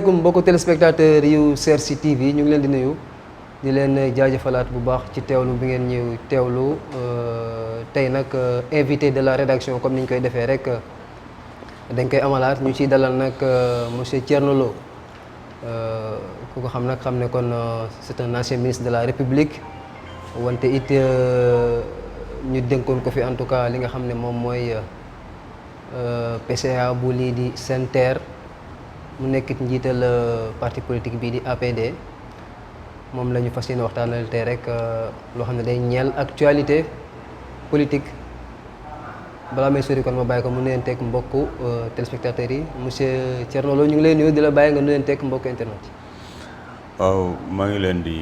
asalaamaaleykum mbokku téléspectateurs yu CRC TV ñu ngi leen di nuyu di leen jaajëfalaat bu baax ci teewlu bi ngeen ñëw teewlu tey nag invité de la rédaction comme ni ñu koy defee rek dañ koy amalaat ñu ciy dalal nag monsieur Thierno Lo ku ko xam nag xam ne kon c'est un ancien ministre de la République wante it ñu dénkoon ko fi en tout cas li nga xam ne moom mooy PCA bu lii di SENTER mu nekkit njiital parti politique bii di APD moom la ñu fas yéene waxtaanal tey rek loo xam ne day ñeel actualité politique balaa may sori kon ma bàyyi ko mu nuyonteeg mbokku téléspectateurs yi monsieur Thierno Lo ñu ngi lay nuyu di la bàyyi nga nuyonteeg mbokku internet yi. waaw maa ngi leen di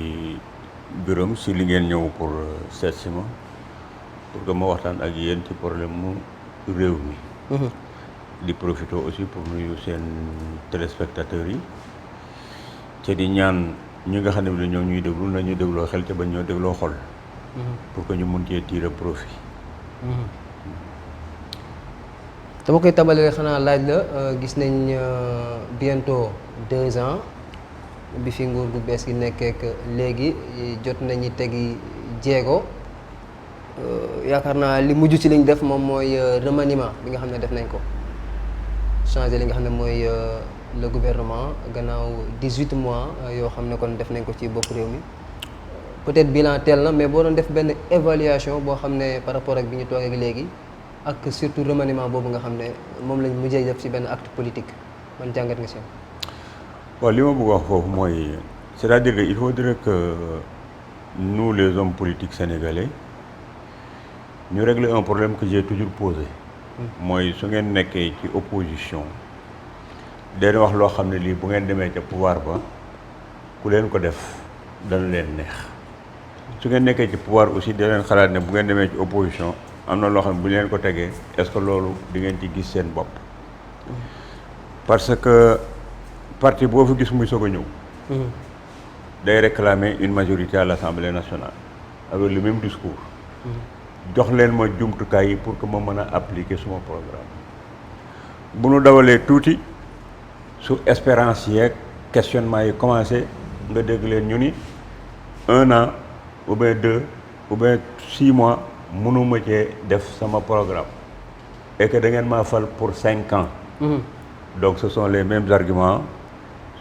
gërëm si li ngeen ñëw pour seet si ma pour que ma waxtaan ak yéen ci problème mu réew mi. di profiter aussi pour nuyu seen téléspectateurs yi te di ñaan ñi nga xam ne ñoo ñuy déglu nañu dégloo xel te bañ ñoo dégloo xol. pour que ñu mun cee tirer profit. dama koy tàmbalee xanaa laaj la gis nañ bientôt 2 ans bi fi nguur gu bees gi nekkeek léegi jot nañu tegi jéego yaakaar naa li mujj ci liñ def moom mooy remaniement bi nga xam ne def nañ ko changer li nga xam ne mooy le gouvernement gannaaw 18 mois yoo xam ne kon def nañ ko ci bopp réew mi peut-être bilan teel na mais boo doon def benn évaluation boo xam ne par rapport ak bi ñu toogee léegi ak surtout remaniement boobu nga xam ne moom lañ mujjee def ci benn acte politique man jàngat nga si am. waaw li ma bëgg wax foofu mooy c'est-à-dire que il faudrait que nous les hommes politiques sénégalais ñu régler un problème que j'ai toujours posé. mooy su ngeen nekkee ci opposition den wax loo xam ne lii bu ngeen demee ca pouvoir ba ku leen ko def dana leen neex su ngeen nekkee ci pouvoir aussi da leen xalaat ne bu ngeen demee ci opposition am na loo xam ne bu leen ko tegee est-ce que loolu di ngeen ci gis seen bopp. parce que parti boo fi gis muy soog a ñëw. day réclamer une majorité à l'Assemblée nationale avec le même discours. jox leen ma jumtukaay yi pour que ma mën a appliquer suma programme bu nu dawalee tuuti su espérance yeeg questionnement yi commencé nga dégg leen ñu ni 1 an ou bien 2 ou bien 6 mois mënuma cee def sama programme et que da ngeen maa fal pour 5 ans. Donc ce sont les mêmes arguments,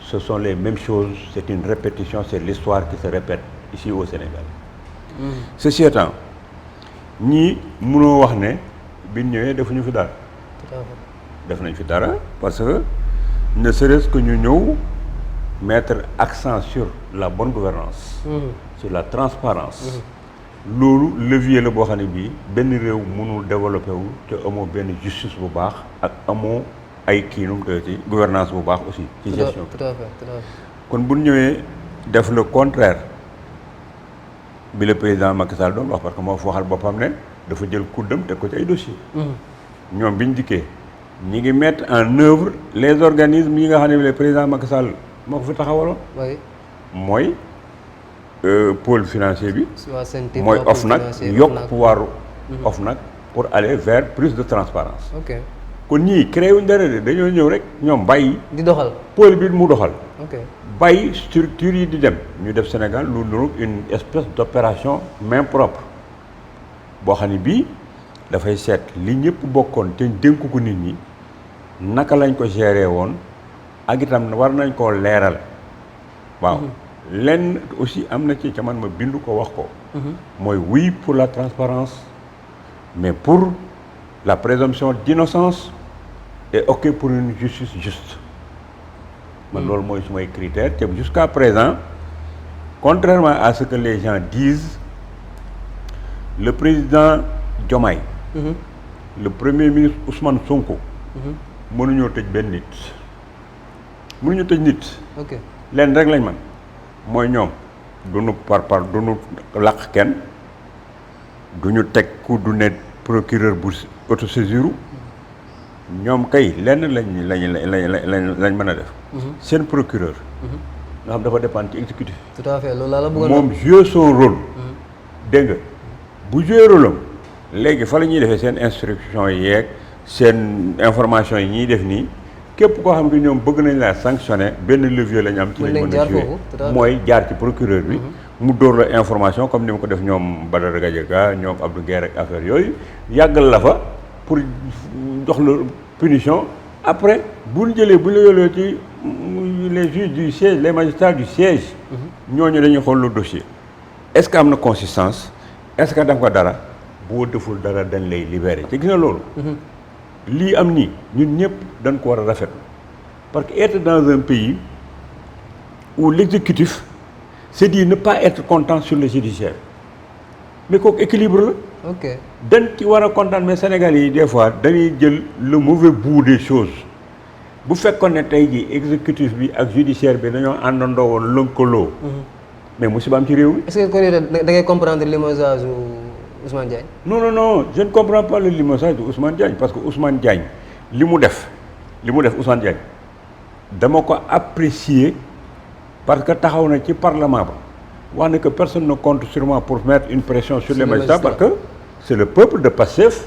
ce sont les mêmes choses, c'est une répétition, c'est l'histoire qui se répète ici au Sénégal. Ceci étant, ñii mënoo wax ne biñ ñëwee defuñu fi dara. def nañ fi dara parce que ne serait-ce que ñu ñëw mettre accent sur la bonne gouvernance sur la transparence loolu levier la boo xam ne bii benn réew mënul développé wu te amoo benn justice bu baax ak amoo ay kiinum te ci gouvernance bu baax aussi ci gestion tout à fait. kon bu ñëwee def le contraire bi le président Macky Sall doon wax parce que moo fa waxal boppam ne dafa jël kuddam teg ko ci ay dossiers. ñoom biñ dikkee ñi ngi mettre en œuvre les organismes yi nga xam ne le président Macky Sall moo ko fi taxawaloon. mooy pôle financier bi. mooy OFNAC yokk pouvoir OFNAC pour aller vers plus de transparence. ok kon ñii créé wuñ dara de dañoo ñëw rek ñoom bàyyi. di doxal pôle bi mu doxal. ok bàyyi structure yi di dem ñu def Sénégal lu nuru une espèce d'opération main propre boo xam ne bii dafay seet li ñëpp bokkoon te dénku ko nit ñi naka lañ ko gérer woon ak itam war nañ koo leeral waaw lenn aussi am na ci ca man ma bindu ko wax ko mooy oui pour la transparence mais pour la présomption d'innocence et ok pour une justice juste man loolu mooy sumay critère te jusqu'à présent contrairement à ce que les gens disent le président Diomaye le premier ministre Ousmane Sonko mënuñoo tëj benn nit mënuñu tëj nit leen rek lañ man mooy ñoom duñu par duñu làq kenn duñu teg ku du ne procureur bu autosaisiru ñoom kay lenn lañ mën a def seen procureur nga xam dafa dépendre ci exécutif tout à fait loolu la bëggoon moom jouer son rôle dégg nga bu jouer rôle am léegi fa la ñuy defee seen instruction yeeg seen information yi ñuy def nii képp koo xam ne ñoom bëgg nañ laa sanctionner benn levier la ñu am ci lañ mën a jouer mooy jaar ci procureur bi mu dóor la information comme ni ma ko def ñoom Badara Gadiaga ñoom Abdou Nguer ak affaire yooyu yàggal la fa pour jox la punition après bu ñu jëlee bu ñu la yoolee ci les juges du siège les magistrats du siège ñooñu dañuy xool le dossier est-ce que am na consistance est-ce que def ko dara boo deful dara dañ lay libérer te gis nga loolu lii am nii ñun ñëpp dañ ko war a rafetlu parce que être dans un pays où l'exécutif se dit ne pas être content sur le judiciaire mais kooku équilibre la. ok dañ ci war a kontaan mais Sénégalais yi des fois dañuy jël le mauvais bout des choses bu fekkoon ne tey jii exécutif bi ak judiciaire bi dañoo àndandoo woon lëkkaloo. mais musiba am ci réew mi. est-ce que kon yow da ngay comprendre limogeage Ousmane Diagne. non je ne comprends pas le limogeage de Ousmane Diagne parce que Ousmane Diagne li mu def Ousmane Diagne dama ko apprécier parce que taxaw na ci parlement ba wax ne que personne ne compte sur moi pour mettre une pression sur les magistrats parce que c'est le peuple de Pastef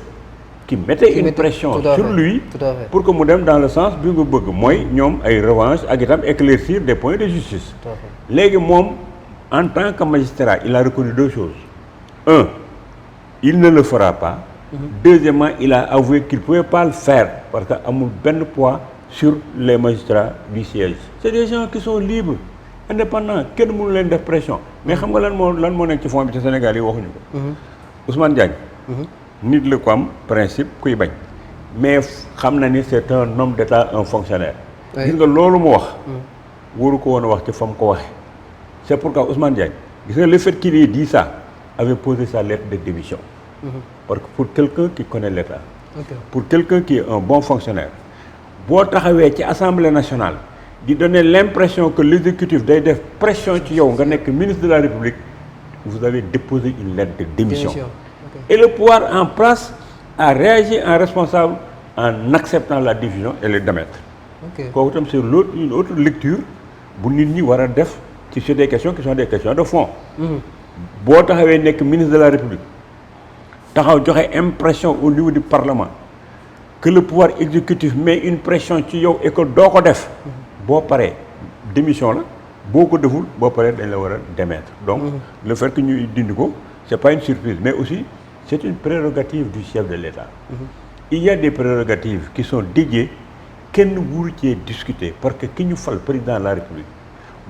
qui mettait une pression sur lui pour que mu dem dans le sens bi nga bëgg mooy ñoom ay revanche ak itam éclaircir des points de justice. léegi moom en tant que magistrat il a reconnu deux choses. Un, il ne le fera pas. Deuxièmement, il a avoué qu'il ne pouvait pas le faire parce qu'il amul benn poids sur les magistrats du siège. C'est des gens qui sont libres, indépendants, kenn mënu leen def pression. mais xam nga lan moo nekk ci fond bi ci Sénégal yi waxuñu ko. Ousmane Diagne. nit la ko am principe kuy bañ. mais xam na ni c'est un homme d'État, un fonctionnaire. gis nga loolu mu wax. waru ko woon a wax ci fa mu ko waxee. c'est pourquoi Ousmane Diagne gis nga le fait qu'il ait dit ça avait posé sa lettre de démission. parce que pour quelqu'un qui connaît l'État. pour quelqu'un qui est un bon fonctionnaire. boo taxawee ci Assemblée nationale di donner l'impression que l'exécutif day def pression ci yow nga nekk ministre de la République vous avez déposé une lettre de démission. Et le pouvoir en place a réagi en responsable en acceptant la décision et le démettre. kooku itam c'est une autre lecture bu nit ñi war a def ci sur des questions qui sont des questions de fond. boo taxawee nekk ministre de la République taxaw joxe impression au niveau du Parlement que le pouvoir exécutif met une pression ci yow et que doo ko def boo paree démission la boo ko deful boo paree dañ la war a démettre. Donc le fait que ñuy dindi ko c'est pas une surprise mais aussi c'est une prérogative du chef de l'État. Il y a des prérogatives qui sont dédiées kenn wuru cee discuter parce que ki ñu fal président de la République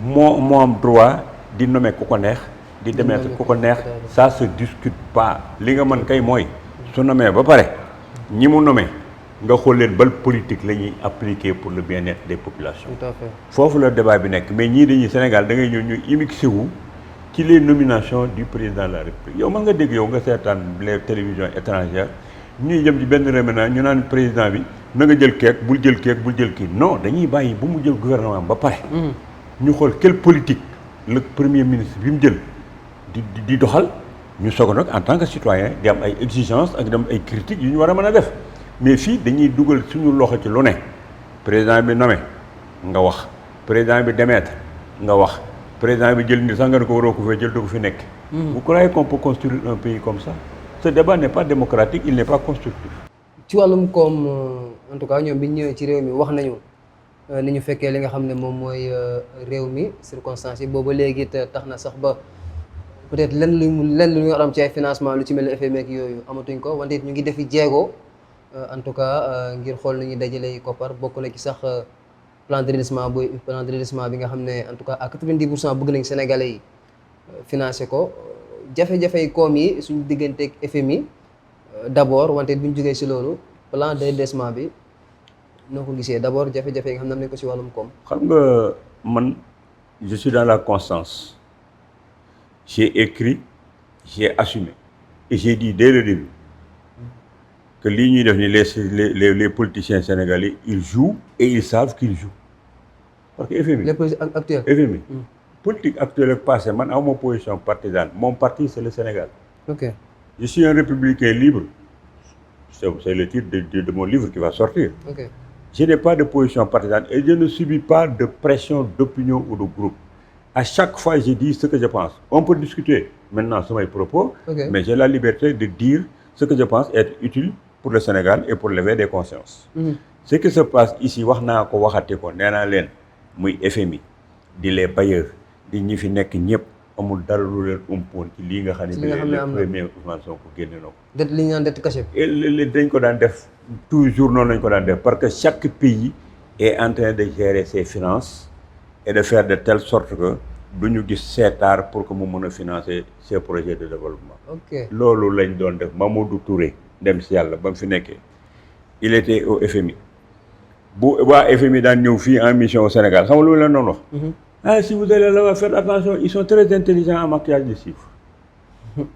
moo am droit di nommer ku ko neex di démettre ku ko neex ça se discute pas li nga mën kay mooy su nommé ba pare ñi mu nommé nga xool leen bal politique la ñuy appliquer pour le bien-être des populations. Tout à fait. foofu la débat bi nekk mais ñii dañuy Sénégal da ngay ñëw ñu immixé wu ci les nominations du président de la République yow mën nga dégg yow nga seetaan les télévisions étrangères ñuy jëm ci benn remède ñu naan président bi na nga jël keek bul jël kii non dañuy bàyyi bu mu jël gouvernement ba pare. ñu xool quelle politique le premier ministre bi mu jël di doxal ñu soog nag en tant que citoyen di am ay exigences ak di am ay critiques yu ñu war a mën a def mais fii dañuy dugal suñu loxo ci lu ne président bi nommé nga wax président bi démettre nga wax président bi jël ni sax nga ne ko waroo ko fee jël du ko fi nekk. Vous croyez qu'on peut construire un pays comme ça? Ce débat n'est pas démocratique, il n'est pas constructif. ci wàllum koom en tout cas ñoom bi ñu ñëwee ci réew mi wax nañu ni ñu fekkee li nga xam ne moom mooy réew mi circonstances yi booba léegi tax na sax ba peut-être lenn lu ñu am ci ay financement lu ci mel ni FMI ak yooyu amatuñ ko wante it ñu ngi defi jéego en tout cas ngir xool nu ñuy dajale koppar bokk na ci sax plan de redressement bi nga xam ne en tout cas à 90% bëgg nañ Sénégalais yi financer ko jafe-jafe koom yi suñu digganteeg FMI d'abord wante bu ñu jógee si loolu plan de redressement bi noo ko gisee d'abord jafe-jafe yi nga xam ne am nañ ko si wàllum koom. xam nga man je suis dans la constance j'ai écrit j'ai assumé et j'ai dit dès le début que lii ñuy def ni les politiciens sénégalais ils jouent et ils savent qu'ils jouent parce que FMI. les politiques actuels. FMI. politique actuelle ak passée man awma position partisane mon parti c'est le Sénégal. ok je suis un républicain libre c'est le titre de mon livre qui va sortir. ok je n'ai pas de position partisane et je ne subis pas de pression d'opinion ou de groupe. À chaque fois je dis ce que je pense. On peut discuter maintenant sur mes propos, mais j'ai la liberté de dire ce que je pense être utile pour le Sénégal et pour l'éveil des consciences. ce qui se passe ici wax naa ko waxati ko nee naa leen muy FMI di les bailleurs di ñi fi nekk ñëpp amul dara lu leen umpoon ci lii nga xam ne bi le premier Ousmane Sonko génne na ko. det li ñu naan dette cachée. dañ ko daan def toujours noonu lañ ko daan def parce que chaque pays est en train de gérer ses finances et de faire de telle sorte que du ñu gis seetaar pour que mu mën a financer ses projets de développement. ok loolu lañ doon def Mamadou Touré dem si yàlla ba mu fi nekkee il était au FMI bu waa FMI daan ñëw fii en mission au Sénégal xam nga lu leen doon wax. Ah, si vous allez là-bas, faites attention, ils sont très intelligents en maquillage de chiffres.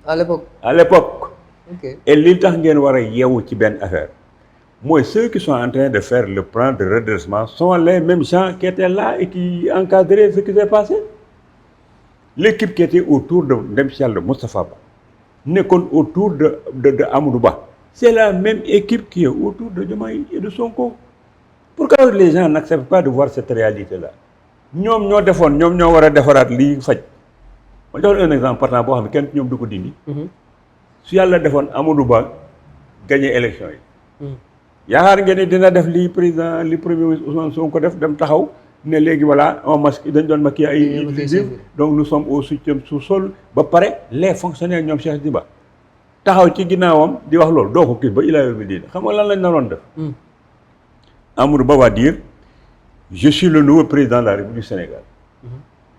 à l'époque. À l'époque. ok Et li tax ngeen war a yeewu ci benn affaire mooy ceux qui sont en train de faire le plan de redressement sont les mêmes gens qui étaient là et qui encadraient ce qui s'est passé. L'équipe qui était autour de Ndem si Yàlla Moustapha Ba nekkoon autour de Amadou Ba c'est la même équipe qui est autour de Diomaye et de Sonko. Pourquoi les gens n'acceptent pas de voir cette réalité-là? ñoom ñoo defoon ñoom ñoo war a defaraat lii faj ma jox un exemple partant boo xam ne kenn ñoom du ko dindi. su yàlla defoon Amadou Ba gagné élection yi. yaakaar ngeen ne dina def li président li premier ministre Ousmane Sonko def dem taxaw ne léegi voilà on masque dañ doon maquiller ay donc nous sommes au 7e sous-sol ba pare les fonctionnaires ñoom Cheikh Diba taxaw ci ginnaawam di wax loolu doo ko gis ba ilaa yawmi diin xam nga lan lañ naroon def. Amadou Ba va dire je suis le nouveau président de la République du Sénégal.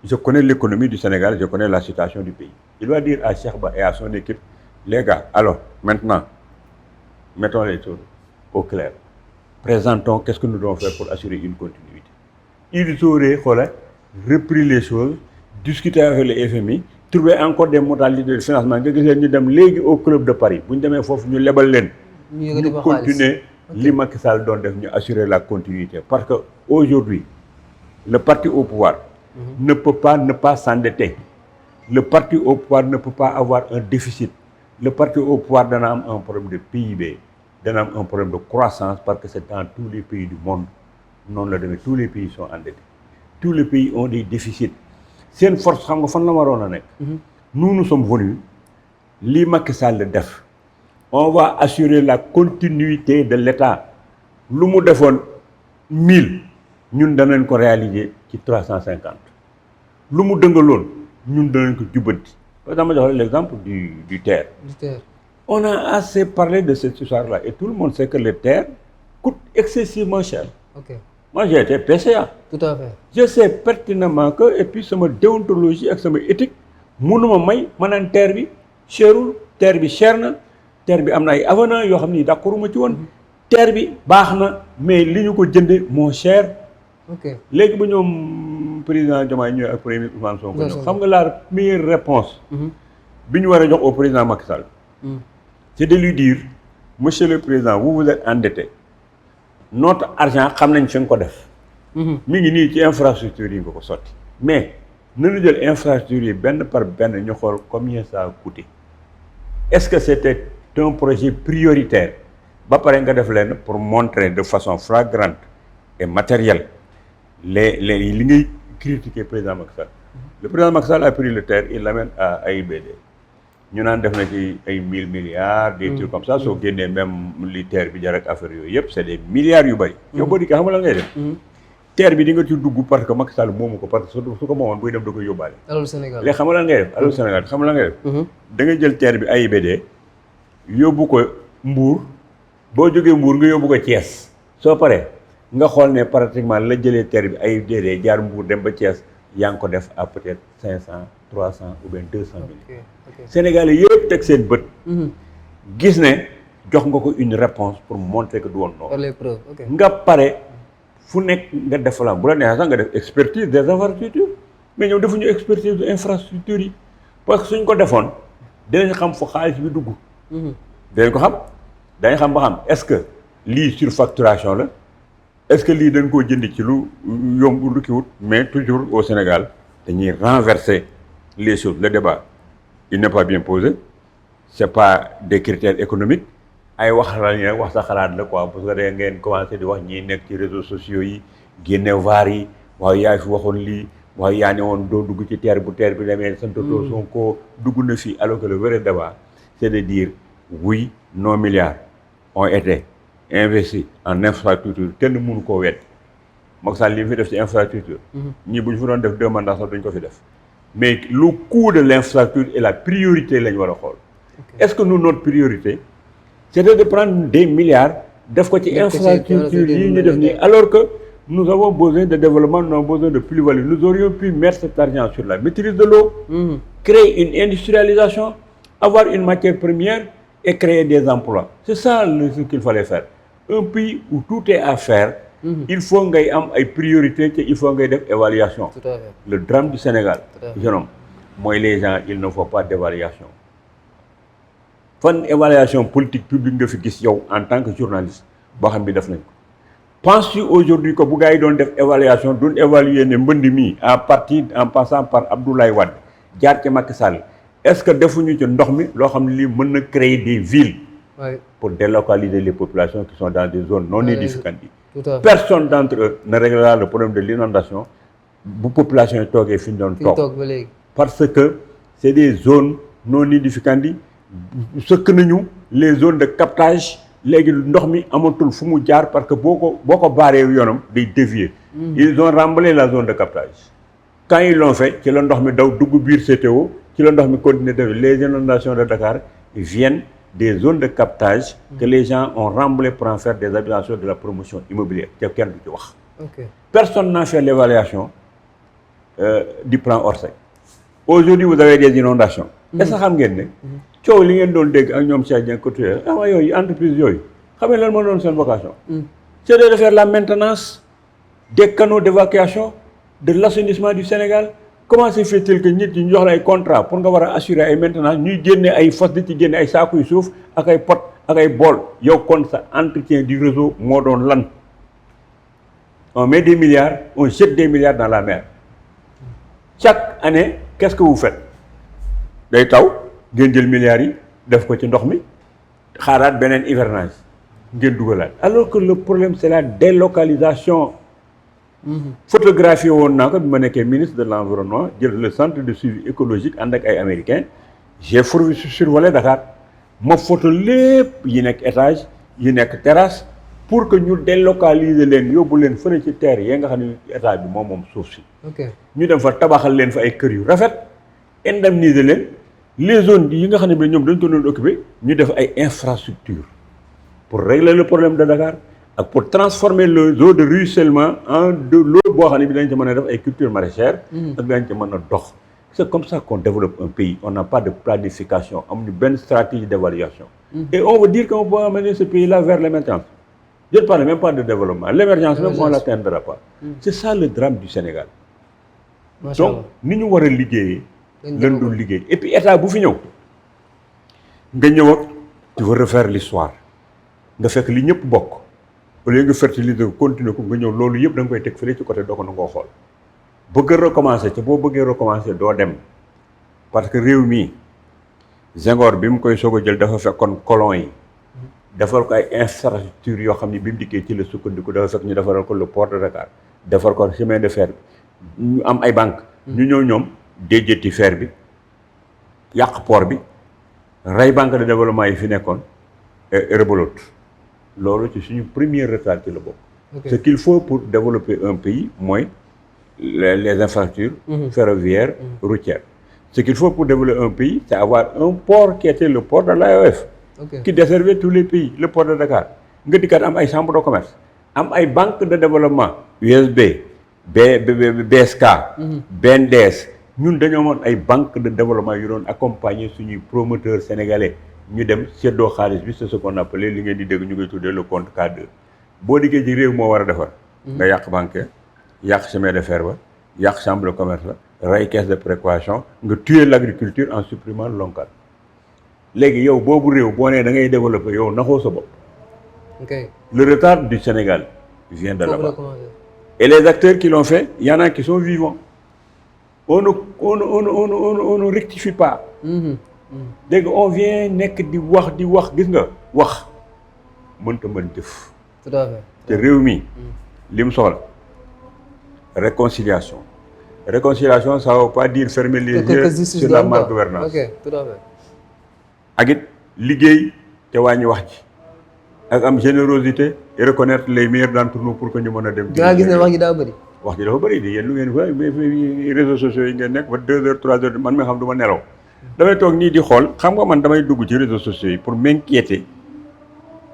Je connais l'économie du Sénégal, je connais la situation du pays. Il va dire à Cheikh Ba et à son équipe, les gars, alors maintenant, mettons les choses au clair. Présentons qu'est-ce que nous devons faire pour assurer une continuité. Ils auraient repris les choses, discuté avec le FMI, trouvé encore des modalités de financement. Nous sommes au club de Paris. Nous nous continuer. Li Macky Sall doon def ñu assurer la continuité parce que aujourd'hui le parti au pouvoir ne peut pas ne pas s'endetter. Le parti au pouvoir ne peut pas avoir un déficit. Le parti au pouvoir dana am un problème de PIB, dana am un problème de croissance parce que c'est dans tous les pays du monde noonu la demee tous les pays sont endettés. Tous les pays ont des déficits. Seen force xam nga fan la waroon a nekk. Nous sommes venus li Macky Sall def. On va assurer la continuité de l'État. Lu mu defoon 1000 ñun danañ ko réaliser ci 350. Lu mu dëngaloon ñun danañ ko jubbanti. Par exemple, ma jox l'exemple du TER. On a assez parlé de cette histoire-là et tout le monde sait que le TER coûte excessivement cher. ok Moi j'ai été PCA. tout à fait. Je sais pertinemment que et puis sama déontologie ak sama éthique mënuma may ma naan TER bi cherul TER bi cher na. TER bi am na ay avenants yoo xam ni d'accord ma ci woon TER bi baax na mais li ñu ko jënde moo cher. ok léegi ba ñoom président Diomaye ñëwee ak premier ministre Ousmane Sonko ñëw xam nga la meilleure réponse bi ñu war a jox au président Macky Sall c'est de lui dire monsieur le président vous êtes endetté notre argent xam nañ fi nga ko def mi ngi nii ci infrastructure yi nga ko sotti mais nañu jël infrastructure yi benn par benn ñu xool combien ça a coûté. Est-ce que c'était un projet prioritaire ba pare nga def leen pour montrer de façon flagrante et matérielle li ngay critiquer président Macky Sall. Le président Macky Sall a pris le TER il l'amène à AIBD ñu naan def na ci ay 1000 milliards des trucs comme ça soo génnee même li TER bi jar ak affaire yooyu yëpp c'est des milliards yu bari. yow boo dikkee xam nga lan ngay def. TER bi di nga ci dugg parce que Macky Sall moomu ko parce que su ko moomoon buy dem da koy yóbbaale. alalu Sénégal léegi xam nga lan ngay def alalu Sénégal xam nga lan ngay def. da ngay jël TER bi AIBD yóbbu ko Mbour boo jógee Mbour nga yóbbu ko Thiès soo paree nga xool ne pratiquement la jëlee TER bi AIBD jaar Mbour dem ba Thiès yaa ngi ko def à peut-être 500 300 ou bien 200 000. Sénégalais yëpp teg seen bët. gis ne jox nga ko une réponse pour montrer que du woon noonu. par les preuves nga pare. fu nekk nga def la bu la neexee sax nga def expertise des infrastructures mais ñoom defuñu expertise des infrastructures yi parce que suñ ko defoon dinañ xam fu xaalis bi dugg. dinañ ko xam dañ xam ba xam est-ce que lii surfacturation la est-ce que lii dañ koo jënd ci lu yomb lu kiwut mais toujours au Sénégal dañuy renverser les choses le débat il n'est pas bien posé c'est pas des critères économiques. ay wax la ñu wax sa xalaat la quoi parce que da ngeen commencé di wax ñi nekk ci réseaux sociaux yi génne vaar yi waaw yaa fi waxoon lii waaw yaa ne woon doo dugg ci TER bu TER bi demee santatoo Sonko dugg na fii alors que le vrai débat c'est de dire oui nos milliards ont été investi en infrastructure kenn mënu koo wet Macky Sall li mu fi def ci infrastructure ñii bu ñu fi doon def 2 mandats sax duñ ko fi def mais le coût de l'infrastructure et la priorité lañ war a xool est-ce que nous notre priorité c'était de prendre des milliards def ko ci infrastructure yi ñu def nii alors que nous avons besoin de développement, nous avons besoin de plus-value. Nous aurions pu mettre cet argent sur la maîtrise de l'eau, créer une industrialisation, avoir une matière première et créer des emplois. C'est ça ce qu'il fallait faire. Un pays où tout est à faire, il faut qu'il y ait une priorité, il faut qu'il y ait une évaluation. Tout à fait. Le drame du Sénégal, jeune homme, moi les gens, il ne faut pas d'évaluation. Une évaluation politique publique de fi en tant que journaliste, penses-tu aujourd'hui que bu gars yi doon def évaluation doon évaluer ne mbënd mi en passant par Abdoulaye Wade jaar ci Macky Sall est-ce que defuñu ci ndox mi loo xam ne lii mën na créer des villes pour délocaliser les populations qui sont dans des zones non édificantes yi personne d'entre eux ne réglera le problème de l'inondation bu population yi toogee fi ñu doon toog parce que c'est des zones non édificantes yi sëkk nañu les zones de captage léegi ndox mi amatul fu mu jaar parce que boo ko baaree yoonam day dévier. Ils ont remblai la zone de captage. Quand ils l'ont fait ci la ndox mi daw dugg biir CTO ci la ndox mi continuer de les inondations de Dakar viennent des zones de captage que les gens ont remblé pour en faire des habitations de la promotion immobilière te kenn du ci wax. Personne n'a fait l'évaluation du plan Orsec. Aujourd'hui vous avez des inondations. Est-ce que xam ngeen ne coow li ngeen doon dégg ak ñoom Cheikh Dieng côté yooyu entreprise yooyu xam nga lan moo doon seen vocation c'est de faire la maintenance des canaux d'évacuation de l'assainissement du Sénégal. Comment se fait-il que nit ñi ñu jox la ay contrat pour nga war a assurer ay maintenance ñuy génne ay fas di ci génne ay saaku yu suuf ak ay pot ak ay bool yow kon sa entretien du réseau moo doon lan on met des milliards on jette des milliards dans la mer chaque année qu'est-ce que vous faites day taw ngeen jël milliards yi def ko ci ndox mi xaaraat beneen hivernage ngeen dugalaat alors que le problème c'est la délocalisation. Photographie woon naa ko bi ma nekkee ministre de l'environnement jël le centre de suivi écologique ànd ak ay américains j'ai survolé Dakar ma photo lépp yi nekk étage yi nekk terrasse pour que ñu délocaliser leen yóbbu leen fële ci terre yi nga xam ne état bi moom suuf si. ñu dem fa tabaxal leen fa ay kër yu rafet indemniser leen les zones yi nga xam ne bi ñoom dañ ko doon occuper ñu def ay infrastructures pour régler le problème de Dakar. ak pour transformer les eaux de ruissellement en de l'eau boo xam ne bi dañ ci mën a def ay cultures maraîchères ak dañ ci mën a dox. C'est comme ça qu'on développe un pays. On n'a pas de planification, on a une bonne stratégie d'évaluation. Et on veut dire qu'on peut amener ce pays-là vers l'émergence. Je ne parle même pas de développement. L'émergence même, on ne l'atteindra pas. C'est ça le drame du Sénégal. Donc, nous devons liguer, nous liguer. Et puis, l'État, vous finissez. Tu veux refaire l'histoire. Tu fais que l'Union peut beaucoup. Au lieu de fertiliser, continuer, tu veux l'eau, tu veux faire que côté de l'eau. Bëgg recommencer te boo bëggee recommencer doo dem parce que réew mi Senghor bi mu koy soog a jël dafa fekkoon colon yi defal ko ay infrastructures yoo xam ne bi mu dikkee ci la sukkandiku dafa fekk ñu defaral ko le port de Dakar defal ko chemin de fer bi ñu am ay banque ñu ñëw ñoom déjjati fer bi yàq port bi rey banque de développement yi fi nekkoon rebolote loolu ci suñu premier retard ci la bokk. Ce qu'il faut pour développer un pays mooy les infrastructures ferroviaires, routières. Ce qu'il faut pour développer un pays, c'est avoir un port qui était le port de l'AOF, qui desservait tous les pays, le port de Dakar. Nous avons une chambre de commerce, une banque de développement, USB, BSK, BNDES. Nous avons une banque de développement qui accompagné nos promoteurs sénégalais. Nous avons c'est ce qu'on appelait le compte K2. Si vous avez dit que vous avez une banque, il y a chemin de fer, il y a chambre de commerce, il y a caisse de précaution, nga tuer l'agriculture en supprimant le local. Légui yow bobu rew bo né da ngay développer yow naxo sa bop. Le retard du Sénégal vient de là-bas. Et les acteurs qui l'ont fait, il y en a qui sont vivants. On ne rectifie pas. Dès on vient nek di wax gis nga wax mënta mën def. Tout à fait. Té rew mi lim soxla réconciliation. Réconciliation, ça ne veut pas dire fermer les yeux sur la malgouvernance. Ok, tout à fait. Agit, liguey, te wañi wax ci. ak am générosité et reconnaître les meilleurs d'entre nous pour que ñu mën a dem. dinaa gis ne wax ji daa bëri. wax ji dafa bëri di yéen lu ngeen fa réseaux sociaux yi ngeen nekk ba 2 heures 3 heures man mi xam du ma nelaw damay toog nii di xool xam nga man damay dugg ci réseaux sociaux yi pour m'inquiéter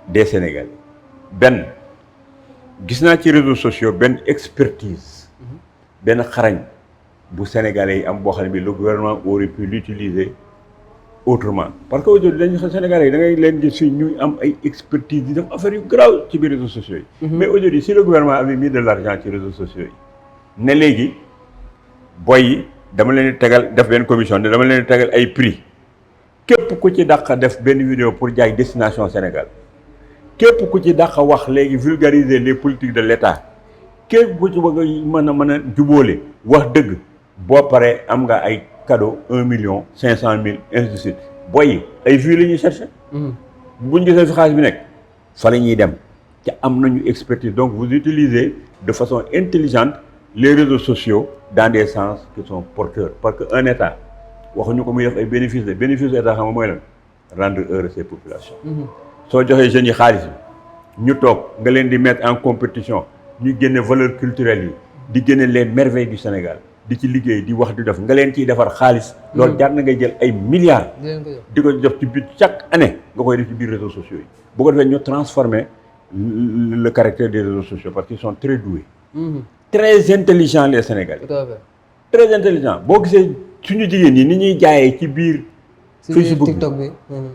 des Sénégalais benn gis naa ci réseaux sociaux benn expertise benn xarañ bu Sénégalais yi am boo xam ne bi le gouvernement aurait pu l'utiliser autrement parce que aujourd'hui dañu Sénégalais yi da ngay leen gis fii ñuy am ay expertise di def affaire yu grave ci biir réseaux sociaux yi mais aujourd'hui si le gouvernement avait mis de l'argent ci réseaux sociaux yi ne léegi boy yi dama leen di tegal def benn commission ne dama leen di tegal ay prix képp ku ci dàq def benn vidéo pour jaay destination Sénégal képp ku ci dàq wax léegi vulgariser les politiques de l'État képp ku ci bëgg a mën a jubóole wax dëgg boo paree am nga ay cadeau 1,5 million ainsi de suite boy yi ay vues la ñuy chercher buñ gisee fi xaalis bi nekk fa la ñuy dem te am nañu expertise donc vous utilisez de façon intelligente les réseaux sociaux dans des sens qui sont porteurs parce que un état waxuñu ko muy def ay bénéfices de bénéfice de état xam nga mooy lan rendre heureux ses populations soo joxee jeunes yi xaalis bi ñu toog nga leen di mettre en compétition ñu génne valeurs culturelles yi di génne les merveilles du Sénégal di ci liggéey di wax di def nga leen ciy defar xaalis loolu jar na ngay jël ay milliards di ko def ci biir chaque année nga koy def ci biir réseaux sociaux yi bu ko defee ñu transformer le caractère des réseaux sociaux parce qu'ils sont très doués très intelligents les Sénégalais très intelligents boo gisee suñu jigéen ñi ni ñuy jaayee ci biir Facebook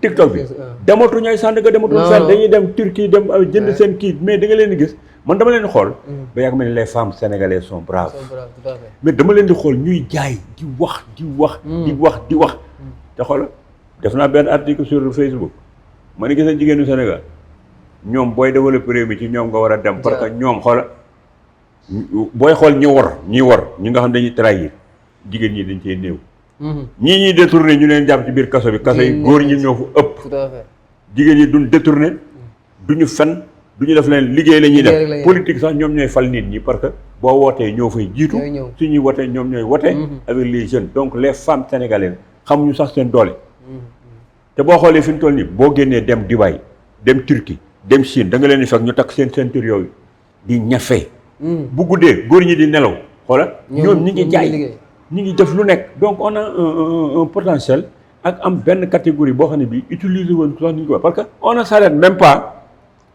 TikTok bi dematu ñooy Sandaga dematu fenn dañuy dem Turquie dem jënd seen kii mais da nga leen di gis man dama leen di xool ba yàgg ma ne les femmes sénégalaises sont braves mais dama leen di xool ñuy jaay di wax te xool def naa benn article sur Facebook ma ne gis nañ jigéenu Sénégal ñoom booy développer réew mi ci ñoom nga war a dem parce que ñoom xoola booy xool ñi nga xam dañuy trahir jigéen ñi dañ cee néew ñii ñuy détourné ñu leen jàpp ci biir kaso bi kaso yi góor ñi ñoo fa ëpp jigéen ñi duñ détourné duñu fen duñu def leen liggéey la ñuy def politique sax ñoom ñooy fal nit ñi parce que boo wootee ñoo fay jiitu suñuy wotee ñoom ñooy wote avec les jeunes donc les femmes sénégalaises xamuñu sax seen doole te boo xoolee fi mu toll nii boo génnee dem Dubaï dem Turquie dem Chine da nga leen di fekk ñu takk seen ceinture yooyu di ñafe bu guddee góor ñi di nelaw xoola ñoom ñi ngi jaay ñi ngi def lu nekk donc on a un potentiel ak am benn catégorie boo xam ne bii utiliser woon sax ni ñu ko parce que on ne s'arrête même pas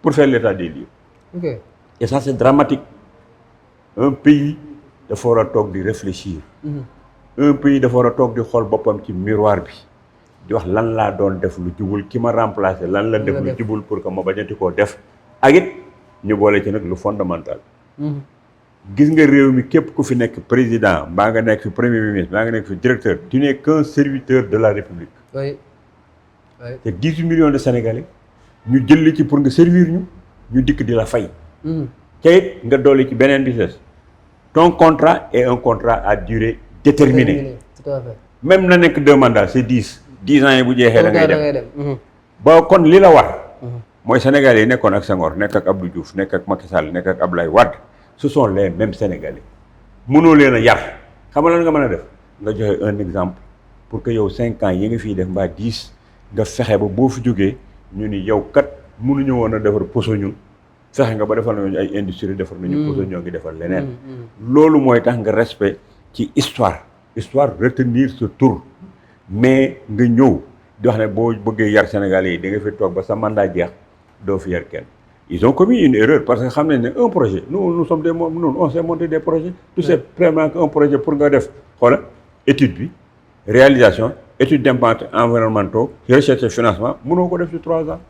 pour faire l'état des lieux et ça c'est dramatique un pays dafa war a toog di réfléchir un pays dafa war a toog di xool boppam ci miroir bi di wax lan laa doon def lu jubul ki ma remplacer lan la def lu jubul pour que ma bañati koo def ak it ñu boole ci nag lu fondamental gis nga réew mi képp ku fi nekk président mbaa nga nekk fi premier ministre mbaa nga nekk fi directeur tu n'es qu'un serviteur de la République te 18 millions de Sénégalais ñu jël ci pour nga servir ñu dikk di la fay te it nga dolli ci beneen business ton contrat est un contrat à durée déterminée même na nekk 2 mandats c'est 10 ans yi bu jeexee da ngay dem ba kon li la war mooy Sénégalais yi nekkoon ak Senghor nekk ak Abdou Diouf nekk ak Macky Sall nekk ak Abdoulaye Wade ce sont les mêmes Sénégalais mënoo leen a yar xam nga lan nga mën a def nga joxe un exemple pour que yow 5 ans yi nga fiy def mbaa 10 nga fexe ba boo fi jógee ñu ni yow kat mënuñu woon a defar poso ñun fexe nga ba defal nañu ay industrie defar nañu poso ñoo ngi defar leneen loolu mooy tax nga respect ci histoire retenir ce tour mais nga ñëw di wax ne boo bëggee yar Sénégalais yi da nga fi toog ba sa mandat jeex doo fi yar kenn ils ont commis une erreur parce que xam nañ ne un projet nous sommes on s'est monté des projets tu sais vraiment qu'un projet pour nga def xoola étude bi réalisation étude d'impact environnementaux recherche et financement mënoo ko def ci 3 ans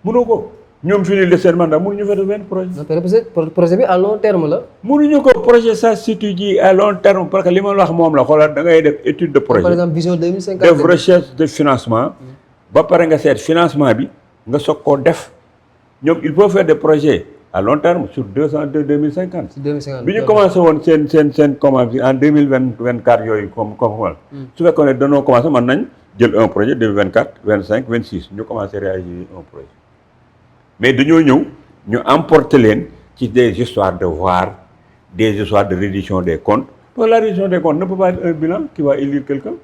mënoo ko ñoom fii nii seen mandat mënuñu fa def benn projet projet bi à long terme la mënuñu ko projet ça s'étudie à long terme parce que li ma wax moom la xoolal da ngay def étude de projet par exemple vision 2050 def recherche de financement ba pare nga seet financement bi nga soog koo def ñoom il faut faire des projets à long terme sur 2050 bi ñu commencé woon seen comment en 2024 yooyu comme su fekkoon ne dañoo commencé mën nañ jël un projet 2024 25 26 ñu commencé réaliser un projet mais dañoo ñëw ñu emporter leen ci des histoires de voir des histoires de reddition des comptes parce que la reddition des comptes ne peut pas être un bilan qui va élire quelqu'un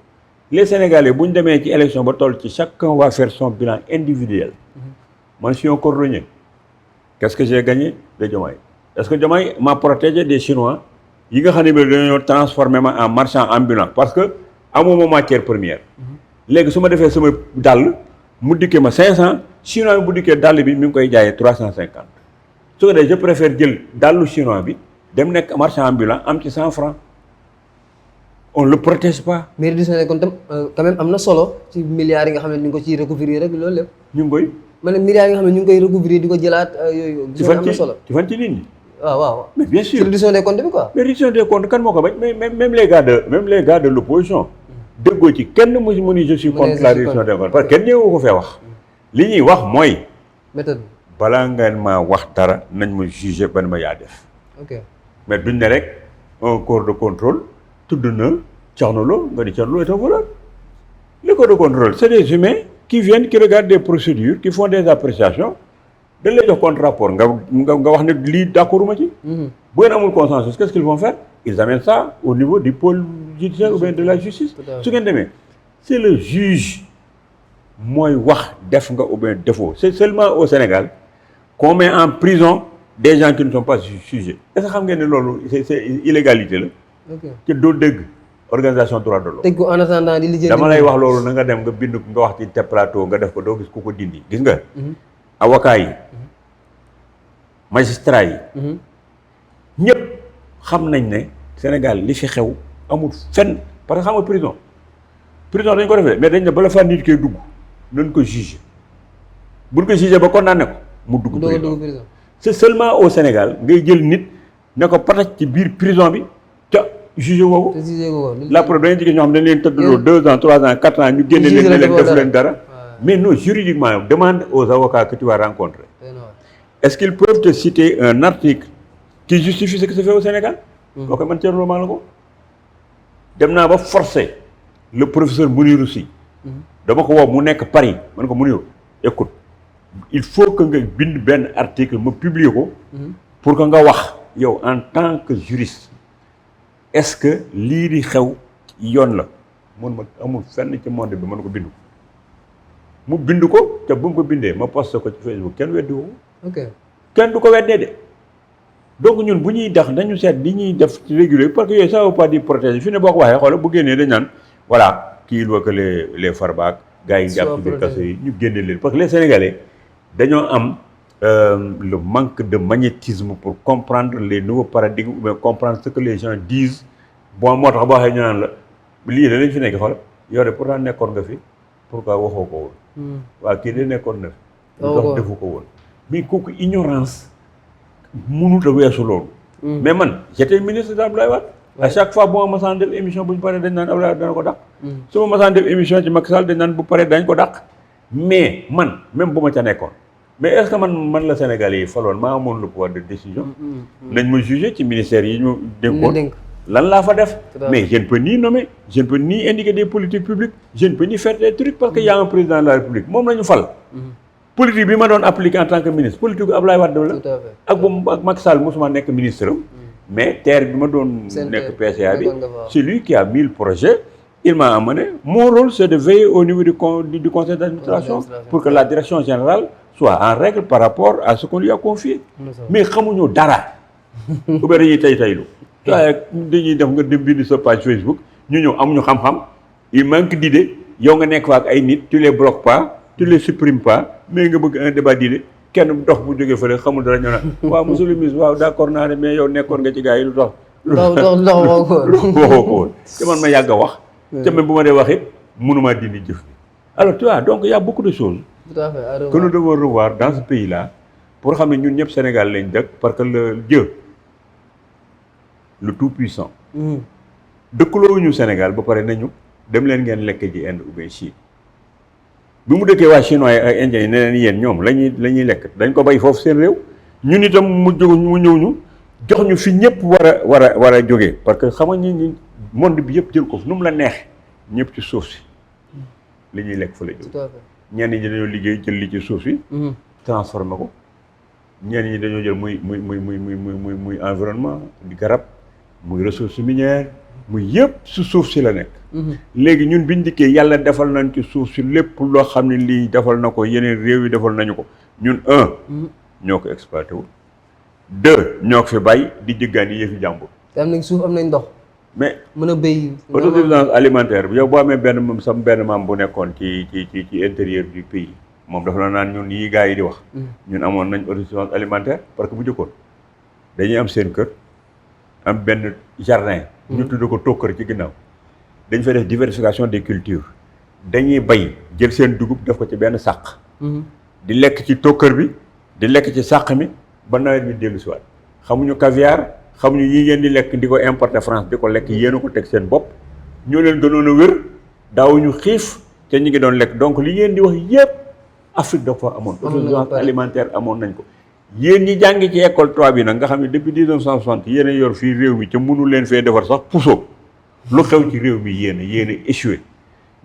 les Sénégalais bu ñu demee ci élection ba toll ci chacun va faire son bilan individuel man je suis un cordonnier. Qu'est-ce que j'ai gagné de Diomaye? Est-ce que Diomaye m'a protégé des Chinois yi nga xam ne bi dañoo transformé ma en marchand ambulant parce que amoo matière première. léegi su ma defee sama dàll mu dikkee ma 500 Chinois bi bu dikkee dàll bi mi ngi koy jaayee 350 su ko defee je préfère jël dàllu Chinois bi dem nekk marchand ambulant am ci 100 francs. On le protège pas. mais réduction des comptes tam quand même am na solo ci milliards yi nga xam ne ñu ngi ko ciy recouvrir rek loolu lépp. ñu ngi koy. ma ne milliards yi nga xam ne ñu ngi koy recouvrir di ko jëlaat yooyu. ci fan am na solo ci fan ci nit ñi. waaw. mais bien sûr ci réduction des comptes bi quoi. mais réduction des comptes kan moo ko bañ mais même les gars de l'opposition déggoo ci kenn mu ni je suis contre la réduction des comptes parce que kenn ñëwoo ko fee wax. li ñuy wax mooy. méthode balaa ngeen maa wax dara nañ ma juger ban ma yaa def. ok mais duñ ne rek un corps de contrôle. tudd na Thierno Lo nga di Thierno Lo est un voleur. Le corps de contrôle c'est des humains qui viennent qui regardent des procédures qui font des appréciations dañ lay jox contre-rapport nga wax ne lii d'accord ma ci. bu ngeen amul consensus qu'est-ce qu'ils vont faire ils amènent ça au niveau du pôle judiciaire ou bien de la justice. su ngeen demee c'est le juge mooy wax def nga ou bien défaut c'est seulement au Sénégal qu'on met en prison des gens qui ne sont pas jugés est-ce que xam ngeen ne loolu c'est illégalité la. ok ci doo dégg organisation droit de l'homme. tëj ko en attendant di lijjanti. dama lay wax loolu na nga dem nga bind nga wax ci te plateau nga def ko doo gis ku ko dindi gis nga. avocats yi. magistrats yi. ñëpp xam nañ ne Sénégal li fi xew amul fenn parce que xam nga prison dañ ko defee mais dañ ne bala faa nit koy dugg nañ ko juger buñ ko juger ba condamné ko mu dugg prison. c'est seulement au Sénégal ngay jël nit ne ko pataj ci biir prison bi. jugé woo ko la preuve dañuy jigéen ñoo xam ne dañ leen tëddaloo 2 ans 3 ans 4 ans ñu génne leen ne leen def leen dara mais non juridiquement demande aux avocats que tu vas rencontrer est-ce qu'ils peuvent te citer un article qui justifie ce qui se fait au Sénégal boo koy man Thierno maa la ko dem naa ba forcer le professeur Mounirou Sy dama ko woo mu nekk Paris man ko Mounirou écoute il faut que nga bind benn article ma publier ko pour que nga wax yow en tant que juriste est-ce que lii di xew yoon la mun ma amul fenn ci monde bi mën ko bind mu bind ko te bu mu ko bindee ma posté ko ci Facebook kenn weddi woo ok kenn du ko weddee de donc ñun bu ñuy dax dañu seet li ñuy def régulier parce que yooyu ça veut pas dire protéger fi ne boo ko waxee xoolal bu génnee dañ naan voilà kii il faut que les farbaak gars yi jàpp ci biir kaso yi ñu génne leen parce que les Sénégalais dañoo am le manque de magnétisme pour comprendre les nouveaux paradigmes ou bien comprendre ce que les gens disent bon moo tax boo waxee ñu naan la lii da lañ fi nekk xool yow de pourtant nekkoon nga fi pourquoi waxoo ko woon waaw kii de nekkoon na fi lu tax defu ko woon mais kooku ignorance mënut a weesu loolu mais man j'étais ministre d'Abdoulaye Wade à chaque fois bu ma masaan def émission bu ñu paree dañ naan Abdoulaye Wade dana ko dàq su ma masaan def émission ci Macky Sall dañ naan bu paree dañ ko dàq mais man même bu ma ca nekkoon mais est-ce que man la Sénégalais yi faloon maa amoon le pouvoir de décision nañ ma juger ci ministère yi ñu dénkoon lan laa fa def mais je ne peux ni nommer je ne peux ni indiquer des politiques publiques je ne peux ni faire des trucs parce que y a un président de la République moom la ñu fal politique bi ma doon appliquer en tant que ministre politique Abdoulaye Wade la ak bu ak Macky Sall mosuma nekk ministre mais terre bi ma doon nekk PCA bi c'est lui qui a mis le projet il m'a amené mon rôle c'est de veiller au niveau du conseil d'administration pour que la direction générale soit en règle par rapport à ce qu'on lui a confié mais xamuñu dara ou bien dañuy taylu waaye dañuy def nga dem bind sa page Facebook ñu ñëw amuñu xam-xam il manque d'idées yow nga nekk fa ak ay nit tu les bloques pas tu les supprimes pas mais nga bëgg un débat d'idées kenn dox bu jógee fële xamul dara ñu naan waaw monsieur le ministre waaw d'accord naa ne mais yow nekkoon nga ci gars yi lu tax waxoo ko woon te man ma yàgg a wax te même bu ma dee wax it mënumaa dindi jëf bi alors tu vois donc il y a beaucoup de choses que nous devons revoir dans ce pays-là pour xam ne ñun ñëpp Sénégal lañ dëkk parce que le Dieu le tout-puissant dëkkaloo ñu Sénégal ba pare nañu dem leen ngeen lekk ji Inde ou bien Chine bi mu dëkkee waa chinois yi ak indiens yi ne leen yéen ñoom la ñuy lekk dañ ko bay foofu seen réew ñun itam mu ñëw ñu jox ñu fi ñëpp war a jógee parce que xam nga ñi monde bi yëpp jël ko nu mu la neex ñëpp ci suuf si li ñuy lekk fa la jóg ñenn ñi dañoo liggéey jël li ci suuf si transformé ko ñenn ñi dañoo jël muy environnement di garab muy ressource minière muy yëpp su suuf si la nekk léegi ñun biñ dikkee yàlla defal nañ ci suuf si lépp loo xam ne lii defal na ko yeneen réew yi defal nañu ko ñun ñoo ko exploité wul 2 ñoo ko fi bàyyi di jëggaani yëfi jàmbur. te am nañ suuf am nañ ndox. mais mën a béy. autosuffisance alimentaire bi yow boo amee benn maam bu nekkoon ci intérieur du pays moom dafa la naan ñun yi gars yi di wax. ñun amoon nañ autosuffisance alimentaire parce que bu jëkkoon dañuy am seen kër am benn jardin. ñu tudd ko tokkër ci ginnaaw. dañ fay def diversification des cultures dañuy bay jël seen dugub def ko ci benn sàq. di lekk ci tokkër bi di lekk ci sàq mi ba nawet bi dellu si waat xamuñu caviar xamuñu yi ngeen di lekk di ko importer France di ko lekk yéen a ko teg seen bopp ñoo leen gënoon a wér daawuñu xiif te ñu ngi doon lekk donc li ngeen di wax yépp Afrique dafa amoon autosuffisance alimentaire amoon nañ ko yéen ñi jàngi ci école 3 bi nag nga xam ne depuis 1960 yéen a yor fii réew mi ca mënu leen fee defar sax puso lu xew ci réew mi yéen a échoué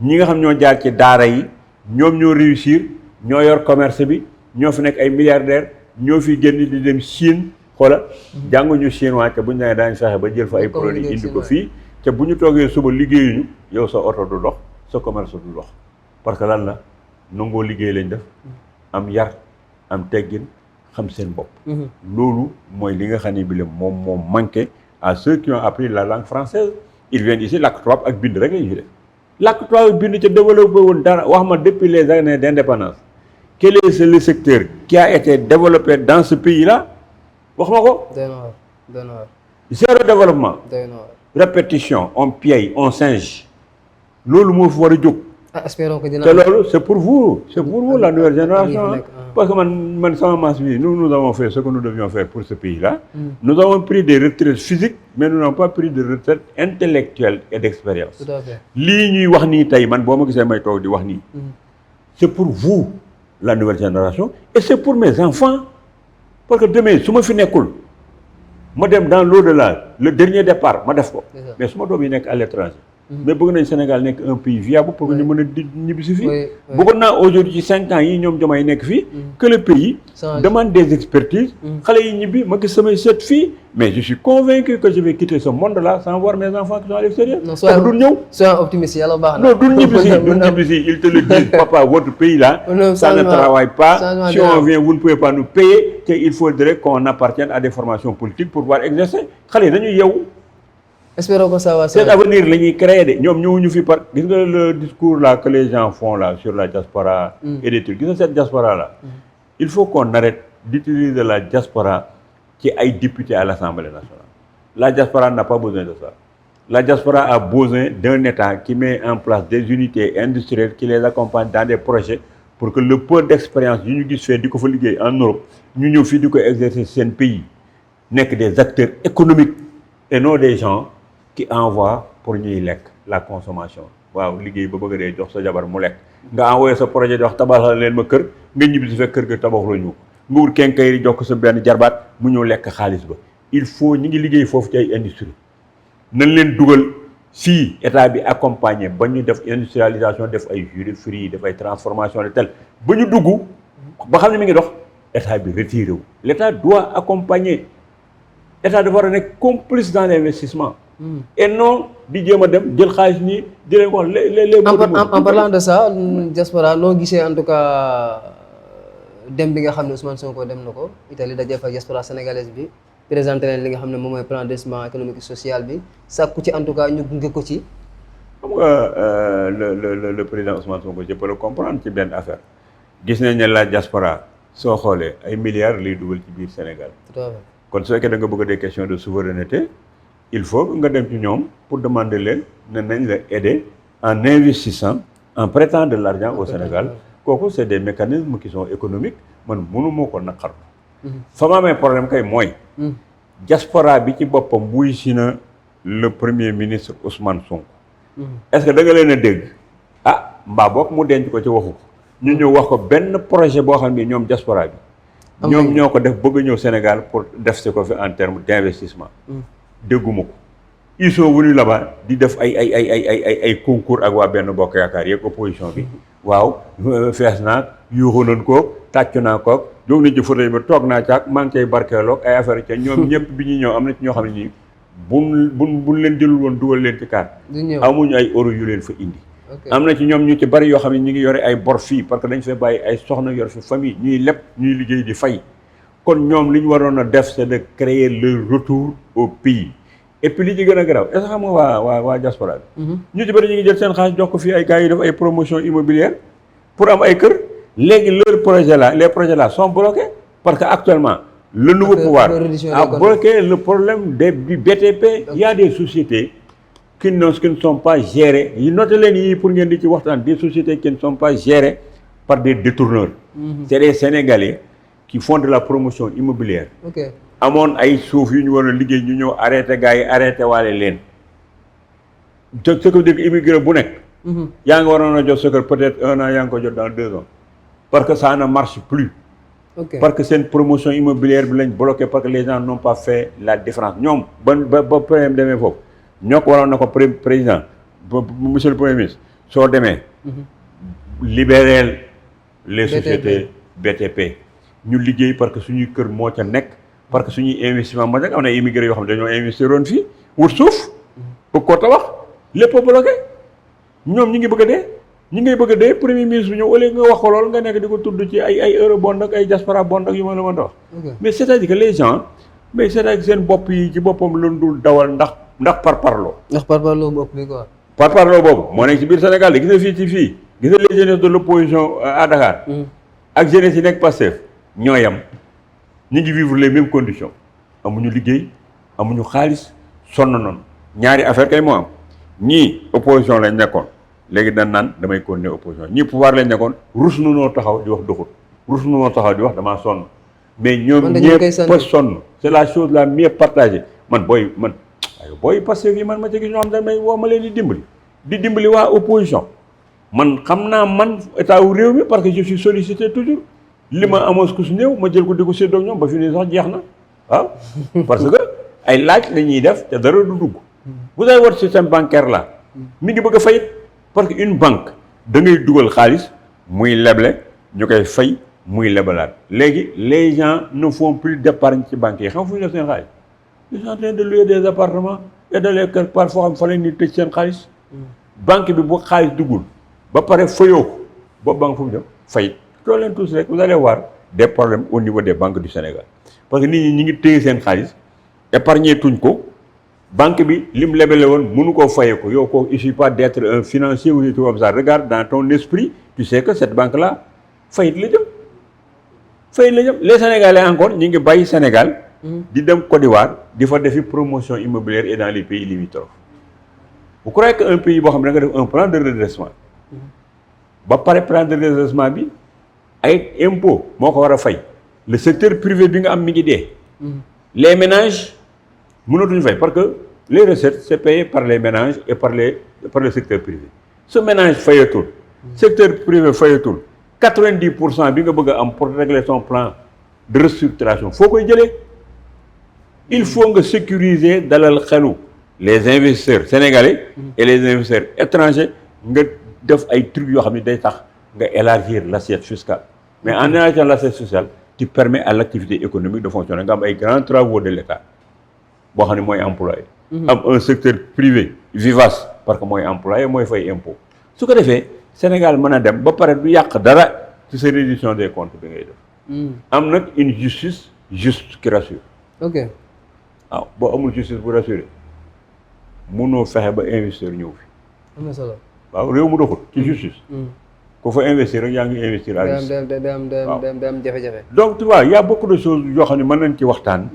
ñi nga xam ñoo jaar ci daara yi ñoom ñoo réussir ñoo yor commerce bi ñoo fi nekk ay milliardaires ñoo fi génn di dem Chine xoola jànguñu chinois te bu ñu nee daañu fexe ba jël fa ay produits indi ko fii te bu ñu toogee suba liggéeyuñu yow sa oto du dox sa commerce du dox parce que lan la nangoo liggéey lañ def am yar am teggin xam seen bopp. loolu mooy li nga xam ne bi la moom manqué à ceux qui ont appris la langue française ils viennent ici làkk tubaab ak bind rek la ñuy def làkk tubaab ak bind ca développé woon dara wax ma depuis les années d'indépendance quel est le secteur qui a été développé dans ce pays-là wax ma ko. Zéro développement. Répétition on piaille on singe loolu moo fi war a jóg. espérons que dina te loolu c'est pour vous la nouvelle génération. parce que man sama masse bi nous avons fait ce que nous devions faire pour ce pays-là. Nous avons pris des retraites physiques mais nous n'avons pas pris de retraite intellectuelle et d'expérience. Tout à fait. lii ñuy wax nii tey man boo ma gisee may toog di wax nii. c'est pour vous la nouvelle génération et c'est pour mes enfants parce que demain su ma fi nekkul ma dem dans l'au-delà le dernier départ ma def ko. mais su ma doom yi nekk à l'étranger. mais bëgg nañ Sénégal nekk un pays viable pour que ñu mën a di ñibbi si fii. bëggoon naa aujourd'hui ci 5 ans yi ñoom Diomaye nekk fii. que le pays demande des expertises. xale yi ñibbi ma gis samay sët fii. mais je suis convaincu que je vais quitter ce monde-là sans voir mes enfants qui sont à l'extérieur. non soyons duñ ñëw. soyons optimistes yàlla baax na. non duñ ñibbi si ils te le disent papa votre pays là. ça ne travaille pas si on vient vous ne pouvez pas nous payer te il faudrait qu'on appartienne à des formations politiques pour pouvoir exercer xale yi dañuy yeewu. espérons que ça va. cet avenir la ñuy créer de ñoom ñëwuñu fi par gis nga le discours là que les gens font là sur la diaspora et des trucs gis nga cette diaspora là il faut qu'on arrête d'utiliser la diaspora ci ay députés à l'Assemblée nationale. La diaspora n'a pas besoin de ça. La diaspora a besoin d'un État qui met en place des unités industrielles qui les accompagne dans des projets pour que le peu d'expérience yu ñu gis fee di ko fa liggéey en Europe ñu ñëw fii di ko exercer seen pays nekk des acteurs économiques et non des gens qui envoie pour ñuy lekk la consommation waaw liggéey ba bëgg dee jox sa jabar mu lekk nga envoyé sa projet di wax tabaxal leen ma kër nga ñibbi si fekk kër ga tabaxloo ñu nga wut kenkayri jox ko sa benn jarbaat mu ñëw lekk xaalis ba il faut ñu ngi liggéey foofu ci ay industrie nañ leen dugal fii état bi accompagner ba ñu def industrialisation def ay jus de fruits def ay transformation de tel ba ñu dugg ba xam ne mi ngi dox état bi retiré wu l'état doit accompagner état dafa war a nekk complice dans l'investissement. Et non di jéem a dem jël xaalis nii di leen wax les en parlant de ça diaspora noo gisee en tout cas dem bi nga xam ne Ousmane Sonko dem na ko Italie daje fa diaspora sénégalaise bi présenté leen li nga xam ne moom mooy plan de développement économique et social bi sàkku ci en tout cas ñu gunge ko ci. xam nga le président Ousmane Sonko je peux le comprendre ci benn affaire gis nañ ne la diaspora soo xoolee ay milliards lay dugal ci biir Sénégal. tout à fait. kon su fekkee da nga bëgg des questions de souveraineté. il faut nga dem ci ñoom pour demander leen ne nañ la aider en investissant en prêtant de l'argent au Sénégal kooku c'est des mécanismes qui sont économiques man mënu moo ko naqar fa ma amee problème kay mooy diaspora bi ci boppam wuy si na le premier ministre Ousmane Sonko est-ce que da nga leen a dégg mbaa boog mu denc ko ci waxu ko ñu ñëw wax ko benn projet boo xam ne ñoom diaspora bi ñoom ñoo ko def bëgg ñëw Sénégal pour def si ko fi en termes d'investissement dégguma ko ils sont venus là-bas di def ay concours ak waa benn bokk yaakaar yeeg opposition bi waaw fees naa yuuxu nañ ko tàccu naa ko jóg nañ ci fauteuil ba toog naa caag maa ngi cay barkeeloog ay affaire ca ñoom ñëpp bi ñuy ñëw am na ci ñoo xam ne nii buñ leen jëlul woon dugal leen ci carte amuñu ay euro yu leen fa indi am na ci ñoom ñu ci bari yoo xam ne ñu ngi yore ay bor fii parce que dañ fay bàyyi ay soxna yor fi famille ñuy leb ñuy liggéey di fay kon ñoom li ñu waroon a def c'est de créer le retour au pays et puis li ci gën a garaaw est-ce que xam nga waa diaspora bi ñu ci bari ñu ngi jël seen xaalis jox ko fii ay gars yi def ay promotion immobilière pour am ay kër léegi leur projet là les projets là sont bloqués parce que actuellement le nouveau pouvoir a bloqué le problème du BTP. Il y a des sociétés qui ne sont pas gérées. Notez les pour ngeen di ci waxtaan des sociétés qui ne sont pas gérées par des détourneurs. C'est des Sénégalais qui font de la promotion immobilière. amoon ay suuf yu ñu war a liggéey ñu ñëw arrêté gars yi arrêté waale leen. ce que veut dire que immigré bu nekk. yaa ngi waroon a jot sa kër peut-être 1 an yaa ngi ko jot dans 2 ans. parce que ça ne marche plus. Parce que c'est une promotion immobilière bi lañ bloqué parce que les gens n'ont pas fait la différence ñoom ba problème demee foofu ñoo ko waroon na ko président monsieur le premier ministre soo demee libérer les sociétés BTP ñu liggéey parce que suñuy kër moo ca nekk parce que suñuy investissement moo nekk am na immigré yoo xam ne dañoo investir woon fii wut suuf pour ko tabax lépp bloqué ñoom ñi ngi bëgg a dee ñi ngay bëgg a dee premier ministre bi ñëw au lieu nga wax ko lool nga nekk di ko tudd ci ay eurobond ak ay diaspora bond ak yu ma la mën a wax mais c'est-à-dire que les gens mais c'est-à-dire que seen bopp yi ci boppam lan dul dawal ndax parparloo bopp bi quoi parparloo boobu moo nekk ci biir Sénégal de gis na fii gis na les jeunes de l'opposition à Dakar ak jeunesse yi nekk Pastef ñoo yam ñu ngi vivre les mêmes conditions amuñu liggéey amuñu xaalis sonn noonu ñaari affaire kay moo am ñii opposition lañ nekkoon léegi dañ naan damay continuer opposition ñii pouvoir lañ nekkoon rus nu noo taxaw di wax doxut rus nu noo taxaw di wax damaa sonn mais ñoom ñëpp sonn c'est la chose la mieux partagée man booy Pastef yi man ma ci gis ñoo xam ne may woo ma leen di dimbali waa opposition man xam naa man état wu réew mi parce que je suis sollicité toujours li ma amoon ku su néew ma jël ko di ko séddoo ñoom ba fi ne sax jeex na waaw parce que ay laaj la ñuy def te dara du dugg vous avez votre système bancaire là mi ngi bëgg a fayit parce que une banque da ngay dugal xaalis muy leble ñu koy fay muy lebalaat léegi les gens ne font plus d'épargne ci banques yi xam fu ñu def seen xaalis ils sont en train de louer des appartements et de les kër parfois xam fa la ñuy tëj seen xaalis banque bi bu xaalis duggul ba pare fayoo ko boobu banque fu mu jëm fayit loolu leen tous rek vous allez voir des problèmes au niveau des banques du Sénégal parce que nit ñi ngi téye seen xaalis épargner tuñ ko banque bi lim lebele woon mënu koo fayee ko yow ko il suffit pas d'être un financier ou tout comme ça regarde dans ton esprit tu sais que cette banque là fayit la jëm les Sénégalais encore ñi ngi bàyyi Sénégal di dem Côte d'Ivoire di fa defi promotion immobilière et dans les pays limitrophes vous croyez que un pays boo xam ne da nga def un plan de redressement ba pare plan de redressement bi ay impôt moo ko war a fay le secteur privé bi nga am mi ngi dee les ménages mënatuñu fay parce que les recettes c'est payé par les ménages et par le secteur privé ce ménage fayatul secteur privé fayatul 90% bi nga bëgg a am pour régler son plan de restructuration foo koy jëlee il faut nga sécuriser dalal xelu les investisseurs sénégalais et les investisseurs étrangers nga def ay trucs yoo xam ne day tax nga élargir l'assiette fiscale mais en élargissant l'assiette fiscale tu permets à l'activité économique de fonctionner nga am ay grands travaux de l'État boo xam ne mooy employé am un secteur privé vivace parce que mooy employé mooy fay impôt su ko defee Sénégal mën a dem ba pare du yàq dara ci sa réduction des comptes bi ngay def am nag une justice juste qui rassure waaw boo amul justice bu rassuré mënoo fexe ba investir ñëw fi am na solo waaw réew mu doxul ci justice ku fa investir rek yaa ngi investir à risque am jafe-jafe donc tu vois y a beaucoup de choses yoo xam ne mën nañ ci waxtaan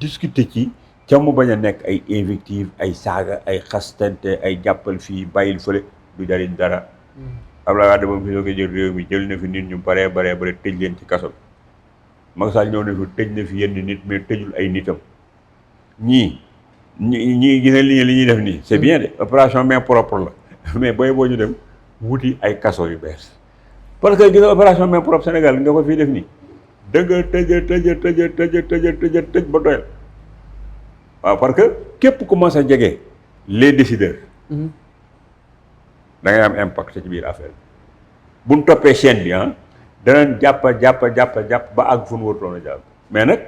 discuter ci ca mu bañ a nekk ay invectives ay saaga ay xastante ay jàppal fii bàyyil fële du jariñ dara Abdoulaye Wade moom fi soo ko jël réew mi jël na fi nit ñu bare tëj leen ci kaso bi Macky Sall ñëw na fi tëj na fi yenn nit mais tëjul ay nitam ñii gis na li ñuy def nii c'est bien de opération main propre la mais booy boo ñu dem wuti ay kaso yu bees parce que gis nga opération main propre Sénégal nga ko fii def nii da nga tëj ba doyal waaw parce que képp ku mos a jege les décideurs da ngay am impact ci biir affaire bi bu ñu toppee chaîne bi danañ jàpp ba àgg fu nu wërtoon a jàpp mais nag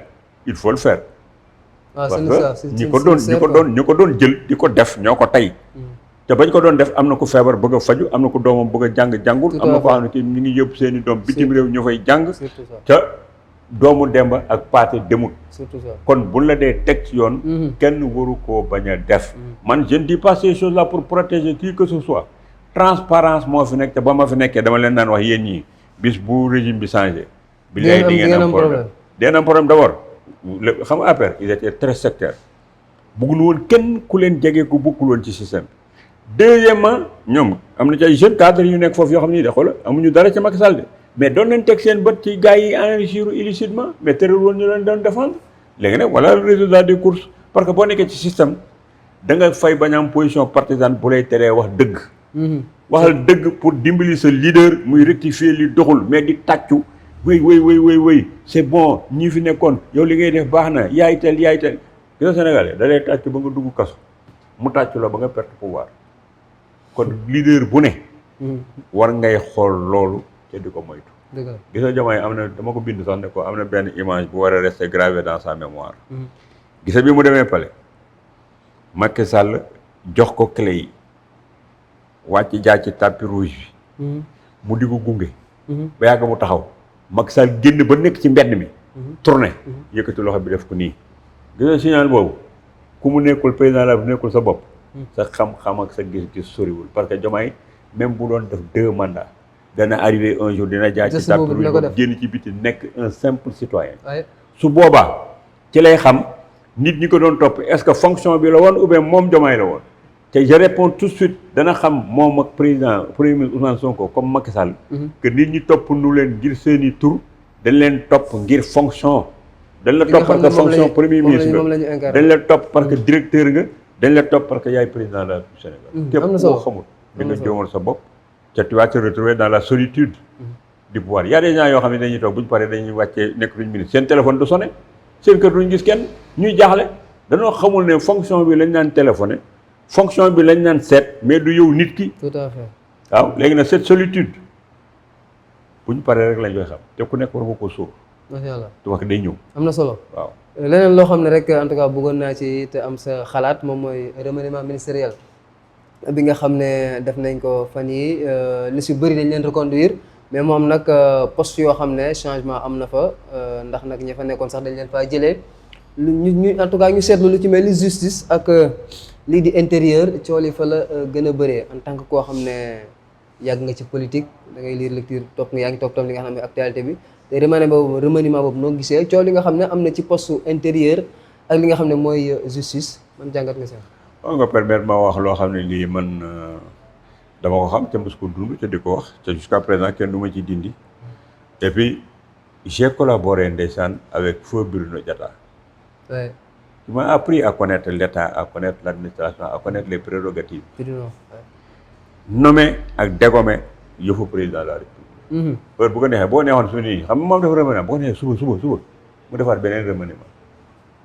il faut le faire parce que ñi ko doon jël di ko def ñoo ko tey te bañ ko doon def am na ku feebar bëgg a faju am na ku doomam bëgg a jàngul am na ko xam ne kii ñu ngi yóbbu seen i doom bitim réew ñu fay jàng te doomu Demba ak Paate demut kon bu la dee teg ci yoon kenn waru koo bañ a def man je ne dis pas ces choses là pour protéger qui que ce soit transparence moo fi nekk te ba ma fi nekkee dama leen daan wax yéen ñii bis bu régime bi changé bi lay di ngeen am problème deen am problème d'abord xam nga APR ils étaient très sectaires bëggul woon kenn ku leen jege ku bokkul woon ci système deuxièmement ñoom am na ci ay jeunes cadres yu nekk foofu yoo xam ni de xoolal amuñu dara ci Macky Sall de mais doon nañ teg seen bët ci gars yi enrichir illicitement mais terewul woon ñu leen doon défendre léegi nag voilà le résultat des courses parce que boo nekkee ci système da nga fay bañ am position partisane bu lay teree wax dëgg waxal dëgg pour dimbali sa leader muy rectifier li doxul mais di tàccu wéy c'est bon ñii fi nekkoon yow li ngay def baax na yaay tel gis nga Sénégalais da lay tàccu ba nga dugg kaso mu tàccu la ba nga perte pouvoir kon leader bu ne war ngay xool loolu te di ko moytu gis nga Diomaye am na dama ko bind sax ne ko am na benn image bu war a rester gravée dans sa mémoire gis nga bi mu demee palais Macky Sall jox ko clé yi wàcc jaar ci tapis rouge bi mu di ko gunge ba yàgg mu taxaw Macky Sall génn ba nekk ci mbedd mi tourné yëkkati loxo bi def ko nii gis nga signal boobu ku mu nekkul président la bu nekkul sa bopp sa xam-xam ak sa gis-gis soriwul parce que Diomaye même bu doon def 2 mandats dana arrivé un jour dina jaar ci tapis rouge boobu génn ci biti nekk un simple citoyen su boobaa ci lay xam nit ñi ko doon topp est-ce que fonction bi la woon ou bien moom Diomaye la woon te je réponds tout de suite dana xam moom ak président premier ministre Ousmane Sonko comme Macky Sall que nit ñi topp nu leen ngir seeni tur dañ leen topp ngir fonction dañ la topp parce que fonction premier ministre nga dañ la topp parce que directeur nga dañ la topp parce que yaay président de la Sénégal képp koo xamul da nga joomal sa bopp te tu vas te retrouver dans la solitude du pouvoir y a des gens yoo xam ne dañuy toog bu ñu paree dañuy wàccee nekk duñ ministre seen téléphone du sonné seen kër duñ gis kenn ñuy jaaxle dañoo xamul ne fonction bi lañ naan téléphoné fonction bi lañ naan seet mais du yow nit ki. tout à fait. waaw léegi nag cette solitude bu ñu paree rek lañ koy xam te ku nekk war nga ko sóor. macha allah tu wax day ñëw. am na solo. waaw leneen loo xam ne rek en tout cas bëggoon naa ci te am sa xalaat moom mooy remaniement ministériel bi nga xam ne def nañ ko fan yi li si bëri dañ leen reconduire mais moom nag poste yoo xam ne changement am na fa ndax nag ña fa nekkoon sax dañ leen faa jëlee ñu en tout cas ñu seetlu lu ci mel ni justice ak. lii di intérieur cool yi fa la gën a bëree en tant que koo xam ne yàgg nga ci politique da ngay lire lecture topp nga yaa ngi topp tam li nga xam ne actualité bi te remaniement boobu noo gisee cool yi nga xam ne am na ci poste intérieur ak li nga xam ne mooy justice man jàngat nga seen waaw nga permettre ma wax loo xam ne lii man dama ko xam te mos ko dund te di ko wax te jusqu'à présent kenn du ma ci dindi et puis j'ai collaboré ndeysaan avec feu Bruno Diatta. Il m'a appris à connaître l'État, à connaître l'administration, à connaître les prérogatives. Nommé ak dégommé yëfu président de la République. heure bu ko neexee boo neexoon suñu nii xam nga moom dafa remaniement bu ko neexee suba mu defaat beneen remaniement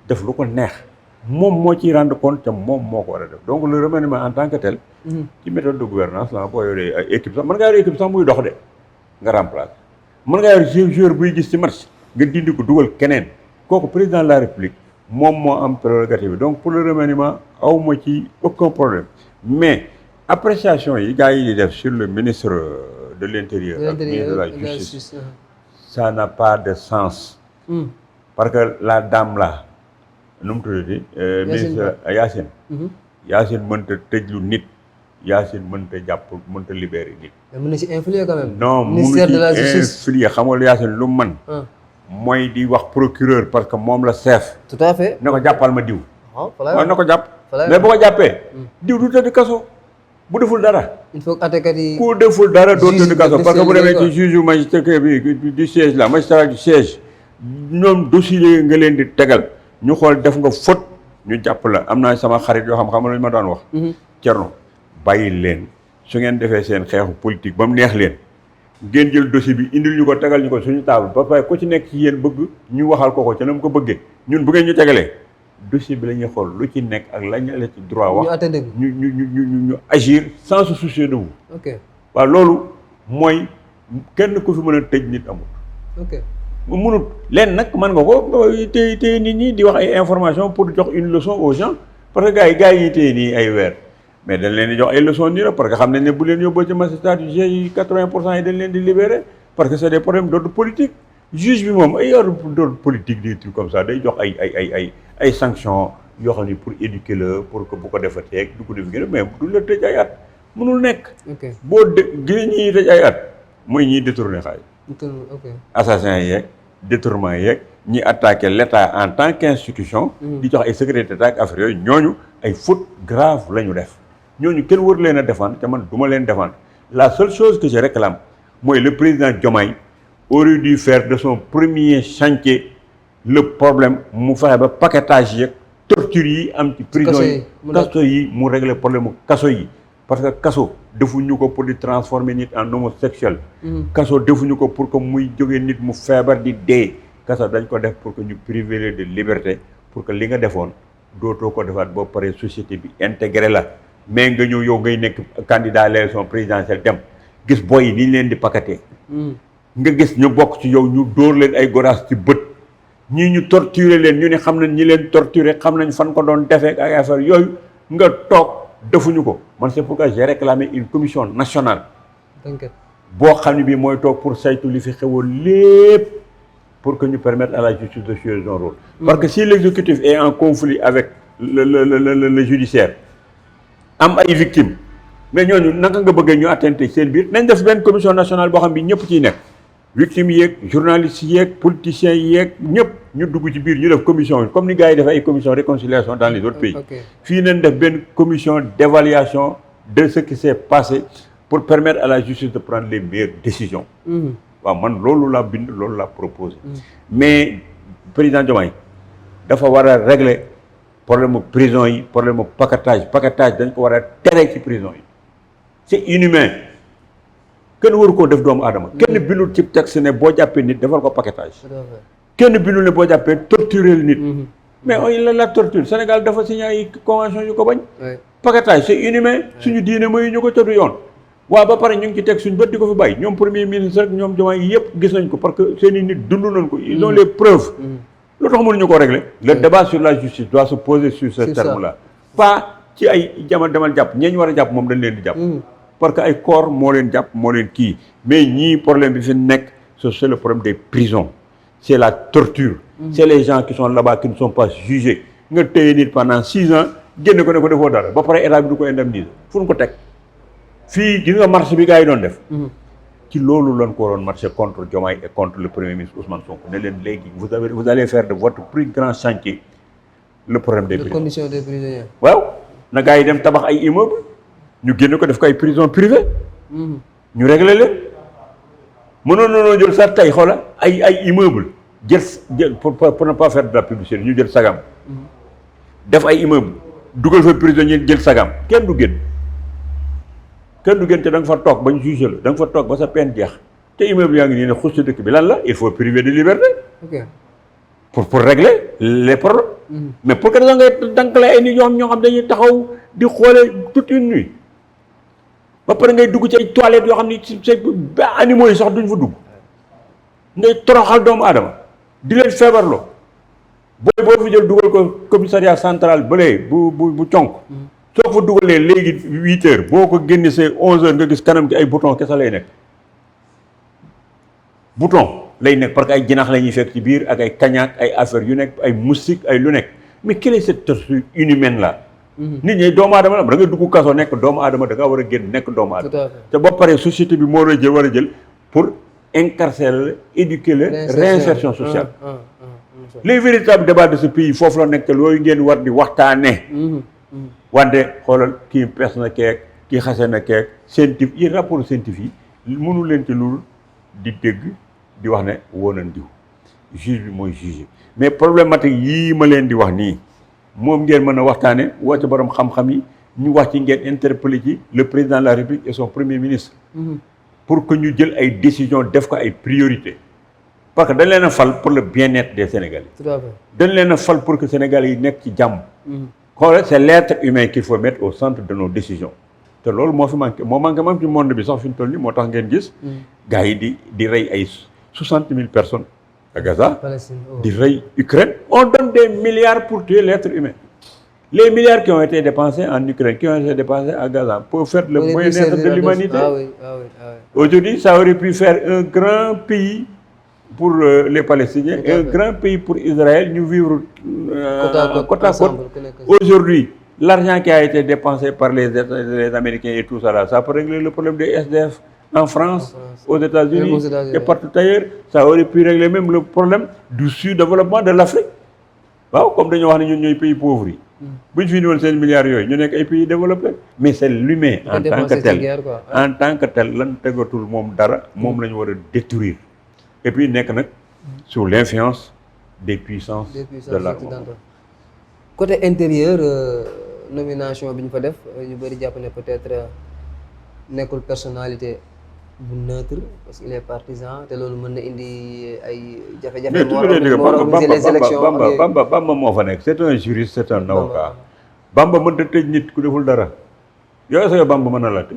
def lu ko neex moom moo ciy rendre compte te moom moo ko war a def donc le remaniement en tant que tel. ci méthode de gouvernance la boo yoree ay équipe sax mën ngaa yor équipe sax muy dox de nga remplacer. mën ngaa yor joueur buy gis ci match nga dindi ko dugal keneen kooku président de la République. moom moo am prérogative bi donc pour le remaniement aw ma ci aucun problème mais appréciation yi gars yi di def sur le ministre de l'intérieur ak ministre de la justice ça n'a pas de sens parce que la dame là nu mu tuddati ministre Yacine mënta tëjlu nit Yacine mënta jàpp mënta libérer nit mën na ci influer quand même non ministère de la justice influer xam nga Yacine lu man mooy di wax procureur parce que moom la chef. tout à fait na ko jàppal ma diw. waaw na ko jàpp. mais boo ko jàppee. diw du tëdd kaso. bu deful dara. il faut que attaquant yi. ku deful dara doo tëdd kaso parce que bu demee ci juge magistrat bi du siège la magistrat du siège ñoom dossier nga leen di tegal ñu xool def nga faute ñu jàpp la am naa sama xarit yoo xam lañu ma doon wax. Thierno bàyyi leen su ngeen defee seen xeexu politique ba mu neex leen. ngeen jël dossier bi indil ñu ko tegal ñu ko suñu table ba pare ku ci nekk ci yéen bëgg ñu waxal ko ca na mu ko bëggee ñun bu ngeen ñu tegalee dossier bi la ñuy xool lu ci nekk ak la ñu la ci droit wax ñu agir sans se soucier de vous. ok waaw loolu mooy kenn ku fi mën a tëj nit amul. ok mu mënut leen nag mën nga ko téye nit ñi di wax ay information pour jox une leçon aux gens parce que gars yi téye nii ay weer mais dañ leen di jox ay leçons nii rek parce que xam nañ ne bu leen yóbboo ci magistrat yi 80% yi dañ leen di libérer parce que c'est des problèmes d'ordre politique juge bi moom ay ordre d'ordre politique des trucs comme ça day jox ay sanctions yoo xam ni pour éduquer la pour que bu ko defatee du ko def gën mais du la tëj ay at mënul nekk. boo gën ñi tëj ay at mooy ñiy détourner xaalis. assassin yeeg détournement yeeg ñi attaquer l'État en tant qu'institution. di jox ay secret d'État ak affaire yooyu ñooñu ay fautes graves la ñu def. ñooñu kenn wër leen a défendre te man du ma leen défendre la seule chose que je réclame mooy le président Diomaye aurait dû faire de son premier chantier le problème mu fexe ba paquetage yeeg torture yi am ci prison yi kaso yi mu régler problème mu kaso yi parce que kaso defuñu ko pour di transformer nit en homosexuel kaso defuñu ko pour que muy jógee nit mu feebar di dee kaso dañ ko def pour que ñu priver de liberté pour que li nga defoon dootoo ko defaat boo paree société bi intégré la mais nga ñëw yow ngay nekk candidat à l'élection présidentielle dem gis boy yi ni ñu leen di pakatee nga gis ñu bokk ci yow ñu dóor leen ay godaas ci bët ñii ñu torturer leen ñu ne xam nañ ñi leen torturer xam nañ fan ko doon defee ak affaire yooyu nga toog defuñu ko man c'est pourquoi j'ai réclamé une commission nationale boo xam ne bii mooy toog pour saytu li fi xewoon lépp pour que ñu permettre à la justice de jouer son rôle parce que si l'exécutif est en conflit avec le judiciaire am ay victimes mais ñooñu naka nga bëggee ñu attenter seen biir nañ def benn commission nationale boo xam bi ñëpp ciy nekk victimes yeeg journalistes yeeg politiciens yeeg ñëpp ñu dugg ci biir ñu def commission comme ni gars yi def ay commission réconciliation dans les autres pays fii nañ def benn commission d'évaluation de ce qui s'est passé pour permettre à la justice de prendre les meilleures décisions waaw man loolu laa bind loolu laa proposé mais président Diomaye dafa war a régler problème prison yi problème paquetage dañ ko war a tere ci prison yi c'est inhumain kenn waru koo def doomu aadama kenn bindul ci texte ne boo jàppee nit defal ko paquetage kenn bindul ne boo jàppee torturer nit mais la torture Sénégal dafa signé ay convention yu ko bañ paquetage c'est inhumain suñu diine mooy ñu ko tëdd yoon waaw ba pare ñu ngi ci teg suñu bët di ko fi bàyyi ñoom premier ministre rek ñoom Diomaye yi yëpp gis nañ ko parce que seen i nit dund nañ ko ils ont les preuves lu tax mënuñu ko régler le débat sur la justice doit se poser sur ce terme là pas ci ay jamal demal jàpp ñeeñ war a jàpp moom dañ leen di jàpp parce que ay corps moo leen jàpp moo leen kii mais ñii problème bi fi nekk c'est le problème des prisons c'est la torture c'est les gens qui sont là-bas qui ne sont pas jugés nga téye nit pendant 6 ans génne ko ne ko defoo dara ba pare état bi du ko indemniser fu ñu ko teg fii gis nga marche bi gars yi doon def ci loolu lañ ko waroon marché contre Diomaye et contre le premier ministre Ousmane Sonko ne leen léegi vous allez faire de votre plus grand chantier le problème des prisons. conditions des prisonniers. waaw na gars yi dem tabax ay immeubles ñu génne ko def ko ay prisons privées. ñu régler leen mënoon nañoo jël sax tey xoola ay immeubles jël pour ne pas faire de la publicité ñu jël sagam. def ay immeubles dugal fa prisonnier jël sagam kenn du génn. kenn du gën te da nga fa toog bañ jugé la da nga fa toog ba sa peine jeex te immeuble yaa ngi nii ne xus ci dëkk bi lan la il faut priver de liberté pour régler les problèmes mais pour que da ngay dankale ay nit ñoo xam dañuy taxaw di xoole toute une nuit ba pare ngay dugg ci ay toilettes yoo xam ni c'est animaux yi sax duñ fa dugg ngay toroxal doomu aadama di leen feebarloo boo fi jël dugal ko commissariat central bële bu conk soo fa dugalee léegi 8 heures boo ko génne see 11 heures nga gis kanam gi ay bouton kese lay nekk bouton lay nekk parce que ay jinax la ñuy fekk ci biir ak ay kañaak ay affaires yu nekk ay moustique ay lu nekk mais quelle est cette torture inhumaine là nit ñi doomu aadama la da nga dugg kaso nekk doomu aadama da nga war a génn nekk doomu aadama te ba pare société bi moo la war a jël pour incarcérer éduquer la réinsertion sociale les véritables débats de ce pays foofu la nekk loolu ngeen war di waxtaane wante xoolal kii pes na keek kii xase na keek scientifique yi rapport scientifique yi mënu leen ci loolu di dégg di wax ne woonan diw juge bi mooy juge mais problématique yii ma leen di wax nii moom ngeen mën a waxtaane woo ci borom xam-xam yi ñu wax ci ngeen interpeller ci le président de la République et son premier ministre pour que ñu jël ay décisions def ko ay priorité parce que dañ leen a fal pour le bien-être des Sénégalais dañ leen a fal pour que Sénégalais yi nekk ci jàmm xoolal c'est l'être humain qu'il faut mettre au centre de nos décisions te loolu moo fi manqué moo manqué même ci monde bi sax fi ñu toll nii moo tax ngeen gis gars yi di rey ay 60 000 personnes à Gaza di rey Ukraine on donne des milliards pour tuer l'être humain Les milliards qui ont été dépensés en Ukraine, qui ont été dépensés à Gaza, pour faire le bien-être de l'humanité. Ah oui. Aujourd'hui, ça aurait pu faire un grand pays pour les Palestiniens, un grand pays pour Israël, nous vivre côte à côte. Aujourd'hui, l'argent qui a été dépensé par les Américains et tout ça là, ça peut régler le problème des SDF en France, aux États-Unis et partout ailleurs. Ça aurait pu régler même le problème du sous-développement de l'Afrique. Waaw, comme dañoo wax ne ñun ñooy pays pauvres yi. Bu ñu fi indiwoon seen milliards yooyu ñu nekk ay pays développés. Mais c'est l'humain en tant que tel lan tegatul moom dara moom la ñu war a détruire. Et puis nekk nag sous l'influence des puissances de l'armement. Côté intérieur nomination bi ñu fa def ñu bëri jàpp ne peut-être nekkul personnalité bu neutre parce qu'il est partisan te loolu mën na indi ay jafe-jafe. Mais tu veux dire Bamba moo fa nekk c'est un juriste, c'est un avocat. Bamba mën na tëj nit ku deful dara yow est-ce que Bamba mën na la tëj.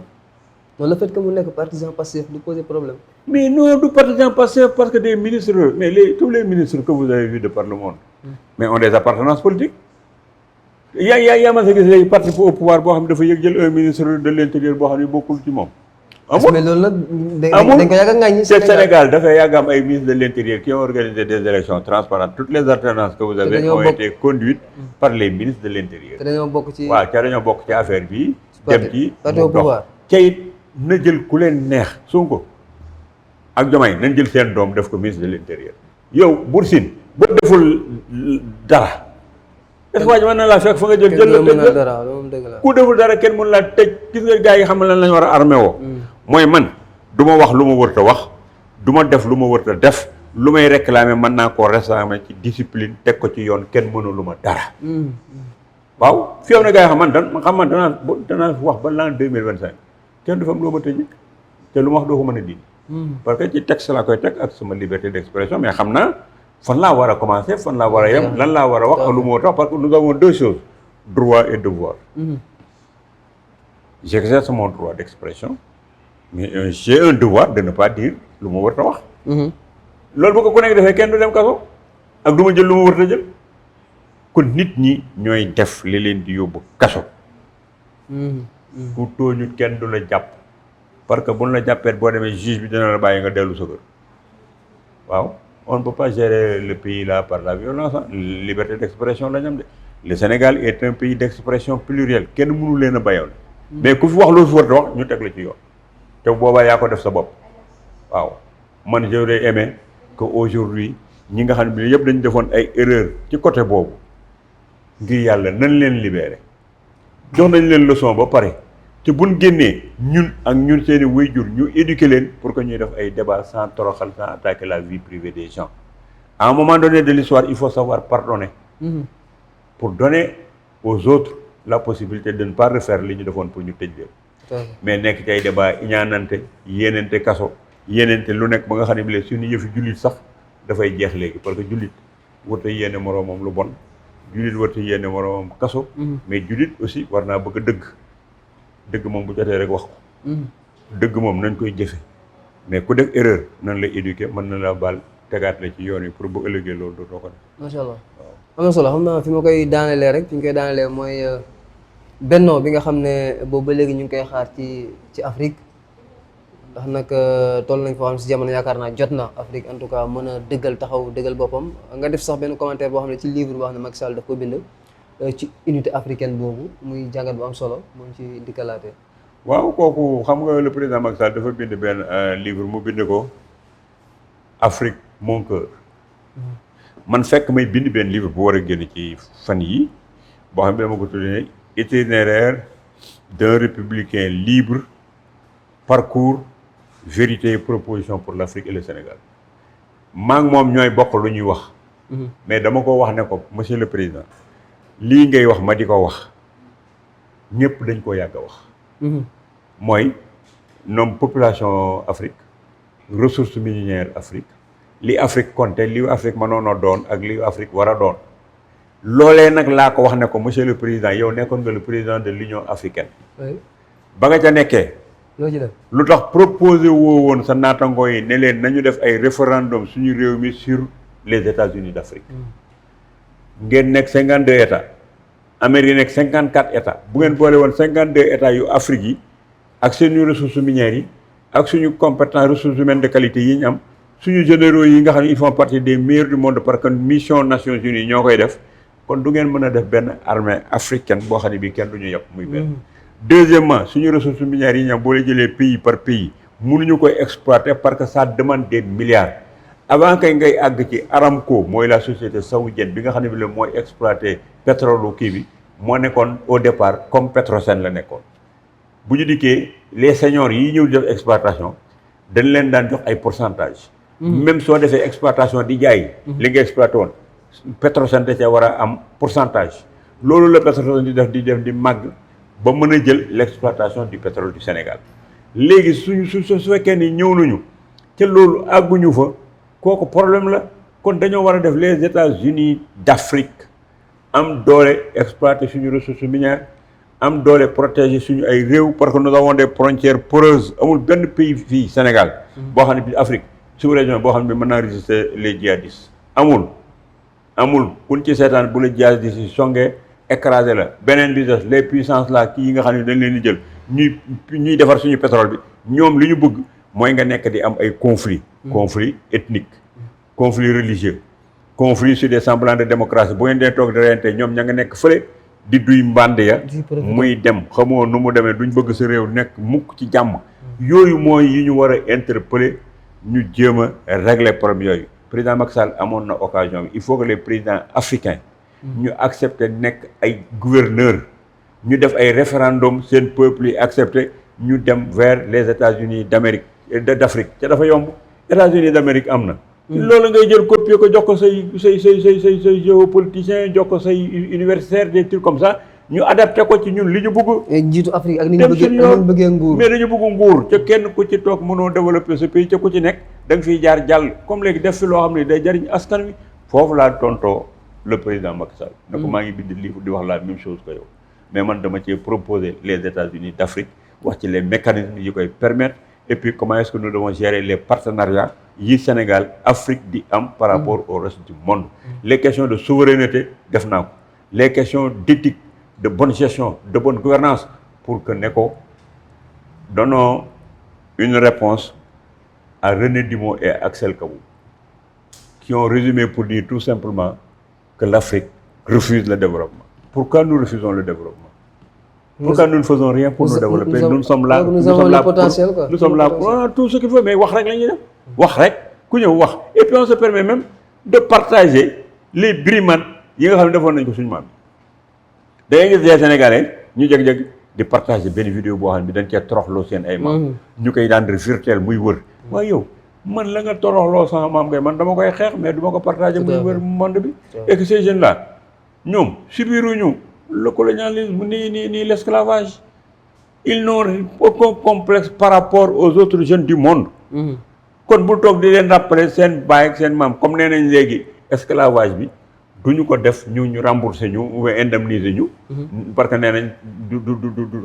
Non, le fait que mu nekk partisan Pastef du poser problème. Mais non, du partisan Pastef parce que des ministres, mais tous les ministres que vous avez vus de par le monde, mais ont des appartenances politiques. yaa ma sa gis léegi parti au pouvoir boo xam ne dafa yëg jël un ministre de l'intérieur boo xam ne bokkul ci moom. amul mais loolu nag dañ ko yàgg a ŋàññi Sénégal dafay yàgg am ay ministres de l'intérieur qui ont organisé des élections transparentes. Toutes les alternances que vous avez ont été conduites par les ministres de l'intérieur. te dañoo bokk ci dañoo bokk ci affaire bi dem ci parti au pouvoir. Kayit na jël ku leen neex Sonko ak Diomaye nañ jël seen doom def ko ministre de l'intérieur. Yow Bour Sine ba deful dara. est-ce que waa ji mën na laa fekk fa nga jël la ku deful dara kenn mën laa tëj. Gis nga gars yi xam lan lañ war a armé woo. mooy man du ma wax lu ma wërta wax du ma def lu ma wërta def lu may réclamer mën naa koo réclamer ci discipline teg ko ci yoon kenn mënu lu ma dara. waaw fi yow na gars yi xam man danaa wax ba l'an 2025 kenn du fa am loo ma tëj te lu ma wax doo ko mën a dindi. parce que ci texte laa koy teg ak sama liberté d'expression mais xam naa fan laa war a commencer fan laa war a yem lan laa war a wax ak lu ma tax parce que nous avons deux choses droit et devoir. J'exerce mon droit d'expression mais j'ai un devoir de ne pas dire lu ma war a wax. loolu bu ko ku nekk defee kenn du dem kaso ak du ma jël lu ma war a jël kon nit ñi ñooy def li leen di yóbbu kaso. ku tooñut kenn du la jàpp parce que buñ la jàppee boo demee juge bi dina la bàyyi nga dellu sa kër waaw. On ne peut pas gérer le pays là par la violence. Liberté d'expression la ñu am de. Le Sénégal est un pays d'expression plurielle kenn mënu leen a bayoon. mais ku fi wax loolu fi war a wax ñu teg la ci yoon. te boobaa yaa ko def sa bopp waaw man j'aurais aimé que aujourd'hui ñi nga xam ne yëpp dañu defoon ay erreurs ci côté boobu ngir yàlla nañ leen libérer jox nañ leen leçon ba pare te buñ génnee ñun ak ñun seeni waajur ñu éduquer leen pour que ñuy def ay débats sans toroxal sans attaquer la vie privée des gens. À un moment donné de l'histoire il faut savoir pardonner. Pour donner aux autres la possibilité de ne pas refaire li ñu defoon pour ñu tëj leen. mais nekk ci ay débat ñaanante yéenante kaso yéenante lu nekk ba nga xam ne bi suñu yëfi jullit sax dafay jeex léegi parce que jullit warta yéene moroomam lu bon jullit warta yéene moroomam kaso. mais jullit aussi war naa bëgg dëgg moom bu jotee rek wax ko. dëgg moom nañ koy jëfe mais ku def erreur nañ la éduquer mën na la baal tegaat la ci yoon yi pour bu ëllëgee loolu dootoo ko def. macha allah am na solo xam naa fi ma koy daanelee rek fi ñu koy daanelee mooy bennoo bi nga xam ne boobu ba léegi ñu ngi koy xaar ci Afrique ndax nag toll nañ foo xam si jamono yaakaar naa jot na Afrique en tout cas mën a dëggal taxaw dëggal boppam nga def sax benn commentaire boo xam ne ci livre boo xam ne Macky Sall daf ko bind ci unité africaine boobu muy jàngat bu am solo moom ci dikkalaatee. waaw kooku xam nga le président Macky Sall dafa bind benn livre mu bind ko Afrique mon cœur. man fekk may bind benn livre bu war a génn ci fan yi boo xam ne dama ko tuddee itinéraire d'un républicain libre parcours vérité et proposition pour l'Afrique et le Sénégal maa ngi moom ñooy bokk lu ñuy wax. mais dama ko wax ne ko monsieur le président lii ngay wax ma di ko wax ñëpp dañ koo yàgg a wax. mooy ñoom population Afrique ressources minières Afrique li Afrique compté li Afrique mënoon a doon ak li Afrique war a doon loolee nag laa ko wax ne ko monsieur le président yow nekkoon nga le président de l'Union africaine. ba nga ca nekkee. loo ci def lu tax proposé woo woon sa naatangoo yi ne leen nañu def ay référendum suñu réew mi sur les États-Unis d'Afrique. ngeen nekk 52 états Amérique nekk 54 états bu ngeen boole woon 52 états yu Afrique yi ak suñu ressources minières yi ak suñu compétence ressources humaines de qualité yi ñu am suñu généraux yi nga xam ne ils font partie des meilleurs du monde parce que mission Nations Unies ñoo koy def kon du ngeen mën a def benn armée africaine boo xam ne bii kenn du ñu yàpp muy benn. Deuxièmement suñu ressources minières yi ñu am boo leen jëlee pays par pays mënuñu koy exploiter parce que ça demande des milliards. Avant kay ngay àgg ci Aramco mooy la société saoudienne bi nga xam ne bi la mooy exploiter pétrole kii bi moo nekkoon au départ comme Petrosen la nekkoon bu ñu dikkee les seniors yi ñëw def exploitation dañ leen daan jox ay pourcentage même soo defee exploitation di jaay li nga exploité woon Petrosen da cee war a am pourcentage loolu la Petrosen di màgg ba mën a jël l'exploitation du pétrole du Sénégal léegi su fekkee ni ñëw nañu te loolu àgguñu fa kooku problème la kon dañoo war a def les États-Unis d'Afrique am doole exploiter suñu ressources minières am doole protéger suñu ay réew parce que nous avons des frontières poreuses amul benn pays fii Sénégal boo xam ne bi Afrique sous-région boo xam ne bi mën naa résister les djihadistes amul kun ci seetaan bu la djihadistes yi songee écrasé la beneen bi des les puissances là kii yi nga xam ne dañ leen di jël ñuy defar suñu pétrole bi ñoom li ñu bëgg mooy nga nekk di am ay conflit ethnique conflit religieux conflit sur des semblants de démocratie bu ngeen dee toog di reyante ñoom ña nga nekk fële di duy mbànd ya muy dem xamoo nu mu demee duñ bëgg sa réew nekk mukk ci jàmm yooyu mooy yi ñu war a interpeller ñu jéem a régler problème yooyu président Macky Sall amoon na occasion bi il faut que les présidents africains ñu accepter nekk ay gouverneurs ñu def ay référendum seen peuple yi accepter ñu dem vers les États-Unis d'Afrique te dafa yomb États-Unis d'Amérique am na loolu ngay jël copier ko jox ko say géopoliticiens jox ko say universitaires des trucs comme ça ñu adapté ko ci ñun li ñu bëgg jiitu Afrique ak ni ñu bëggee nguur mais dañu bëgg nguur ca kenn ku ci toog mënoo développer ce pays ca ku ci nekk da nga fiy jaar jàll comme léegi def fi loo xam ne day jariñ askan wi foofu laa tontoo le président Macky Sall ne ko maa ngi bind livre di wax la même chose que yow mais man dama cee proposer les États-Unis d'Afrique wax ci les mécanismes yi koy permettre et puis comment est-ce que nous devons gérer les partenariats yi Sénégal Afrique di am par rapport au reste du monde les questions de souveraineté def naa ko les questions d'éthique de bonne gestion de bonne gouvernance pour que ne ko donnons une réponse à René Dumont et Axel Kabou qui ont résumé pour dire tout simplement que l'Afrique refuse le développement. Pourquoi nous refusons le développement? Pourquoi nous ne faisons rien pour nous développer? Nous sommes là, nous avons le potentiel, quoi. Nous sommes là pour tout ce qu'il faut, mais wax rek la ñuy def. Wax rek ku ñëw wax. Et puis on se permet même de partager les brimades yi nga xam ne defoon nañ ko suñu maam. Da ngay gis des Sénégalais ñu jeg-jeg di partager benn vidéo boo xam ne dañ cee toroxloo seen ay maam. ñu koy rendre virtuel muy wër. waaye yow man la nga toroxloo sama maam kay man dama koy xeex mais du ma ko partager muy wër monde bi. Et que ces jeunes là ñoom subiruñu le colonialisme ni l'esclavage. Ils n'ont aucun complexe par rapport aux autres jeunes du monde. kon bul toog di leen rappeler seen baay ak seen maam comme nee nañ léegi esclavage bi duñu ko def ñu rembourser ñu ou indemniser ñu. parce que nee nañ du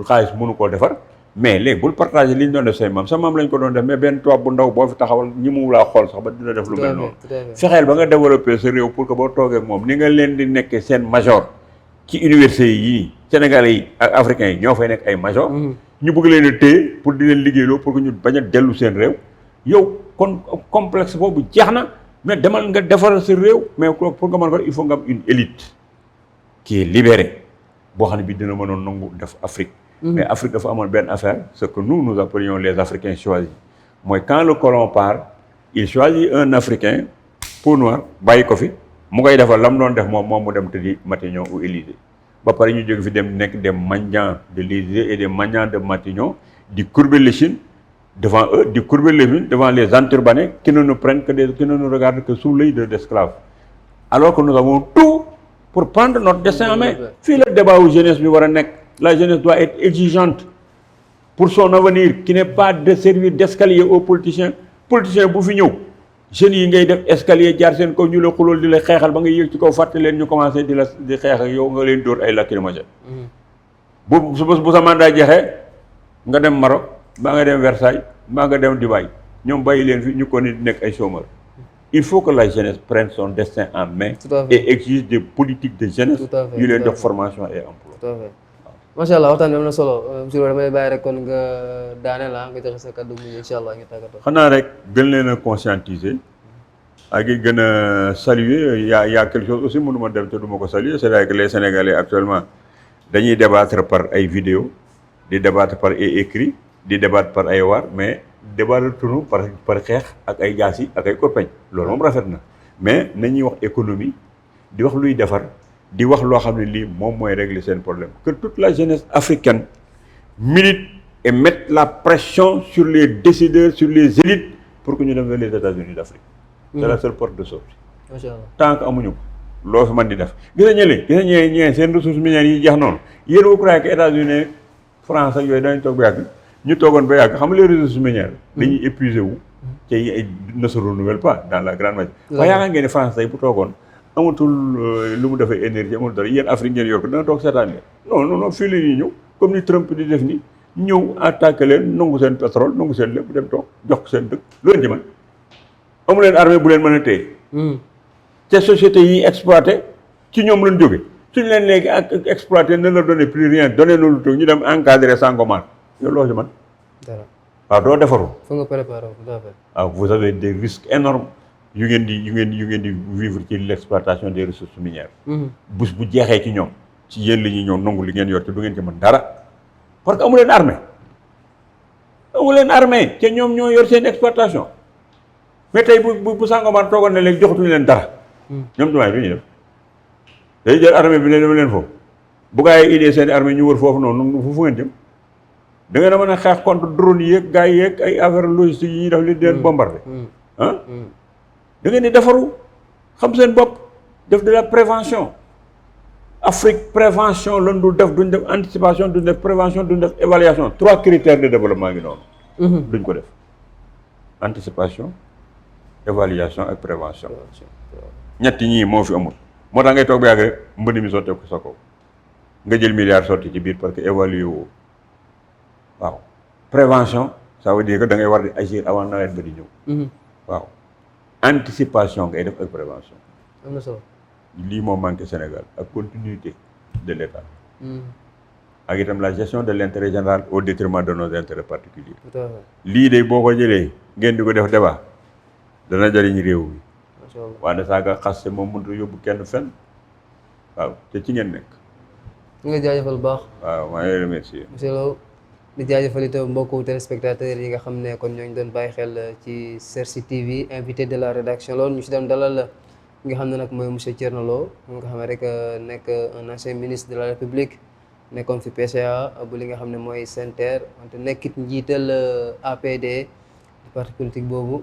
xaalis mënu koo defar. mais léegi bul partager li ñu doon def say maam sa maam lañ ko doon def mais benn tubaab bu ndaw boo fi taxawal ñi mu laa xool sax ba dina def lu mel noonu. fexeel ba nga développer sa réew pour que boo toogee ak moom ni nga leen di nekkee seen major ci université yi Sénégalais yi ak africains yi ñoo fay nekk ay major ñu bëgg leen a téye pour di leen liggéeyloo pour que ñu bañ a dellu seen réew yow kon complexe boobu jeex na mais demal nga defaral sa réew mais pour nga mën ko il faut nga am une élite qui est libérée boo xam ne bi dina mënoon nangu def Afrique. mais Afrique dafa amoon benn affaire ce que nous appelions les Africains choisis mooy quand le colon part il choisit un Africain peau noire bàyyi ko fi mu koy defal la mu doon def moom mu dem tëddi Matignon ou Élysée ba pare ñu jóge fi dem nekk des mendiants de l'Élysée et des mendiants de Matignon di courber l'échine devant eux, di courber l'échine devant les enturbanés qui ne nous prennent qui ne nous regardent que sous l'œil d'esclaves alors que nous avons tout pour prendre notre destin en main. Fii la débat wu jeunesse bi war a nekk. La jeunesse doit être exigeante pour son avenir qui n'est pas de servir d'escalier aux politiciens. Politicien bu fi ñëw jeunes yi ngay def escalier jaar seen kaw ñu la xulool di la xeexal ba nga yéeg ci kaw fàtte leen ñu commencé di xeex ak yow nga leen dóor ay lacrymogène. bu sa mandat jeexee nga dem Maroc mbaa nga dem Versailles mbaa nga dem Dubaï ñoom bàyyi leen fi ñu ko ni nekk ay chômeurs il faut que la jeunesse prenne son destin en main Tout à fait. et exige des politiques de jeunesse Tout à fait, yu leen tout à jox fait. formation et emploi. tout à fait macha allah waxtaan bi am na solo monsieur Lo damay bàyyi rek kon nga daaneel nga joxe sa kàddu mu incha allah ñu tàggatoo. xanaa rek gën leen a conscientiser ak it gën a saluer y a quelque chose aussi mënuma dem te du ma ko saluer c'est-à-dire que les Sénégalais actuellement dañuy débattre par ay vidéo di débattre par ay écrit di débattre par ay waar mais débattre tunu par xeex ak ay jaasi ak ay korpeñ loolu moom rafet na mais nañuy wax économie di wax luy defar di wax loo xam ne lii moom mooy régler seen problème que toute la jeunesse africaine milite et mette la pression sur les décideurs sur les élites pour que ñu dem vers les États-Unis d'Afrique. C'est la seule porte de sortie. macha allah tant que amuñu ko loo fi mën di def gis nga ñee seen ressources minières yi jeex noonu yéen vous croyez que États-Unis France ak yooyu dañu toog ba yàgg ñu toogoon ba yàgg xam nga les ressources minières dañuy épuisé wu te ay ne se renouvellent pas dans la grande majorité. waaye yaakaar ngeen ne France tey bu toogoon amatul lu mu defee énergie amatul dara yéen Afrique ngeen yor ko dana toog seetaan leen non fii la ñuy ñëw comme ni Trump di def ni ñëw attaqué leen nangu seen pétrole nangu seen lépp dem toog jox ko seen dëkk lu leen ci mën amu leen armée bu leen mën a téye te sociétés yi exploité ci ñoom lañ jóge suñu leen léegi ak exploité ne leur donner plus rien donné nu lu toog ñu dem encadré Sangomar yow loo ci man dara waaw doo defaru faut nga préparer tout à fait. waaw vous avez des risques énormes yu ngeen di vivre ci l'exploitation des ressources minières bés bu jeexee ci ñoom ci yéen la ñuy ñëw nangu li ngeen yor te du ngeen ci mën dara parce que amu leen armée te ñoom ñoo yor seen exploitation mais tey bu Sangomar toogoon ne léegi joxatuñu leen dara ñoom tumaay du ñuy def day jël armée bi ne dama leen foofu bu gaa yi idée seen armée ñu wër foofu noonu fu ngeen jëm da ngeen a mën a xeex contre drone yi yeeg gars yi yeeg ay affaire logistique yi ñuy def li di leen bombardé ah da ngeen di defaru xam seen bopp def de la prévention Afrique prévention lan dul def duñ def anticipation duñ def prévention duñ def évaluation 3 critères de développement ngi noonu duñ ko def anticipation évaluation ak prévention ñetti ñii moo fi amul moo tax ngay toog ba yàgg rek mbënd mi sottee ko sa kaw nga jël milliard sotti ci biir parce que évaluer woo waaw prévention ça veut dire que da ngay war di agir avant nawet ba di ñëw waaw anticipation ngay def ak prévention am na solo lii moo manqué Sénégal ak continuité de l'État ak itam la gestion de l'intérêt général au détriment de nos intérêts particuliers tout à fait lii de boo ko jëlee ngeen di ko def débat dana jëriñ réew mi macha allah waaye saaga xaste moom mënut a yóbbu kenn fenn waaw te ci ngeen nekk ñu ngi jaajëfal bu baax waaw maa ngi remercier monsieur Lo di jaajëfal itam mbokku téléspectateurs yi nga xam ne kon ñooñu doon bàyyi xel ci Cersi TV invité de la rédaction loolu ñu si doon dalal nga xam ne nag mooy monsieur Thierno Lo mu nga xam ne rek nekk un ancien ministre de la République nekkoon fi PCA bu li nga xam ne mooy SENTER wante nekkit njiital APD di parti politique boobu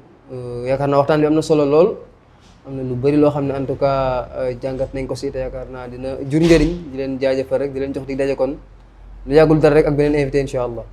yaakaar naa waxtaan bi am na solo lool am na lu bëri loo xam ne en tout cas jàngat nañ ko si te yaakaar naa dina jur njëriñ di leen jaajëfal rek di leen jox dig daje kon lu yàggul dara rek ak beneen invité incha allah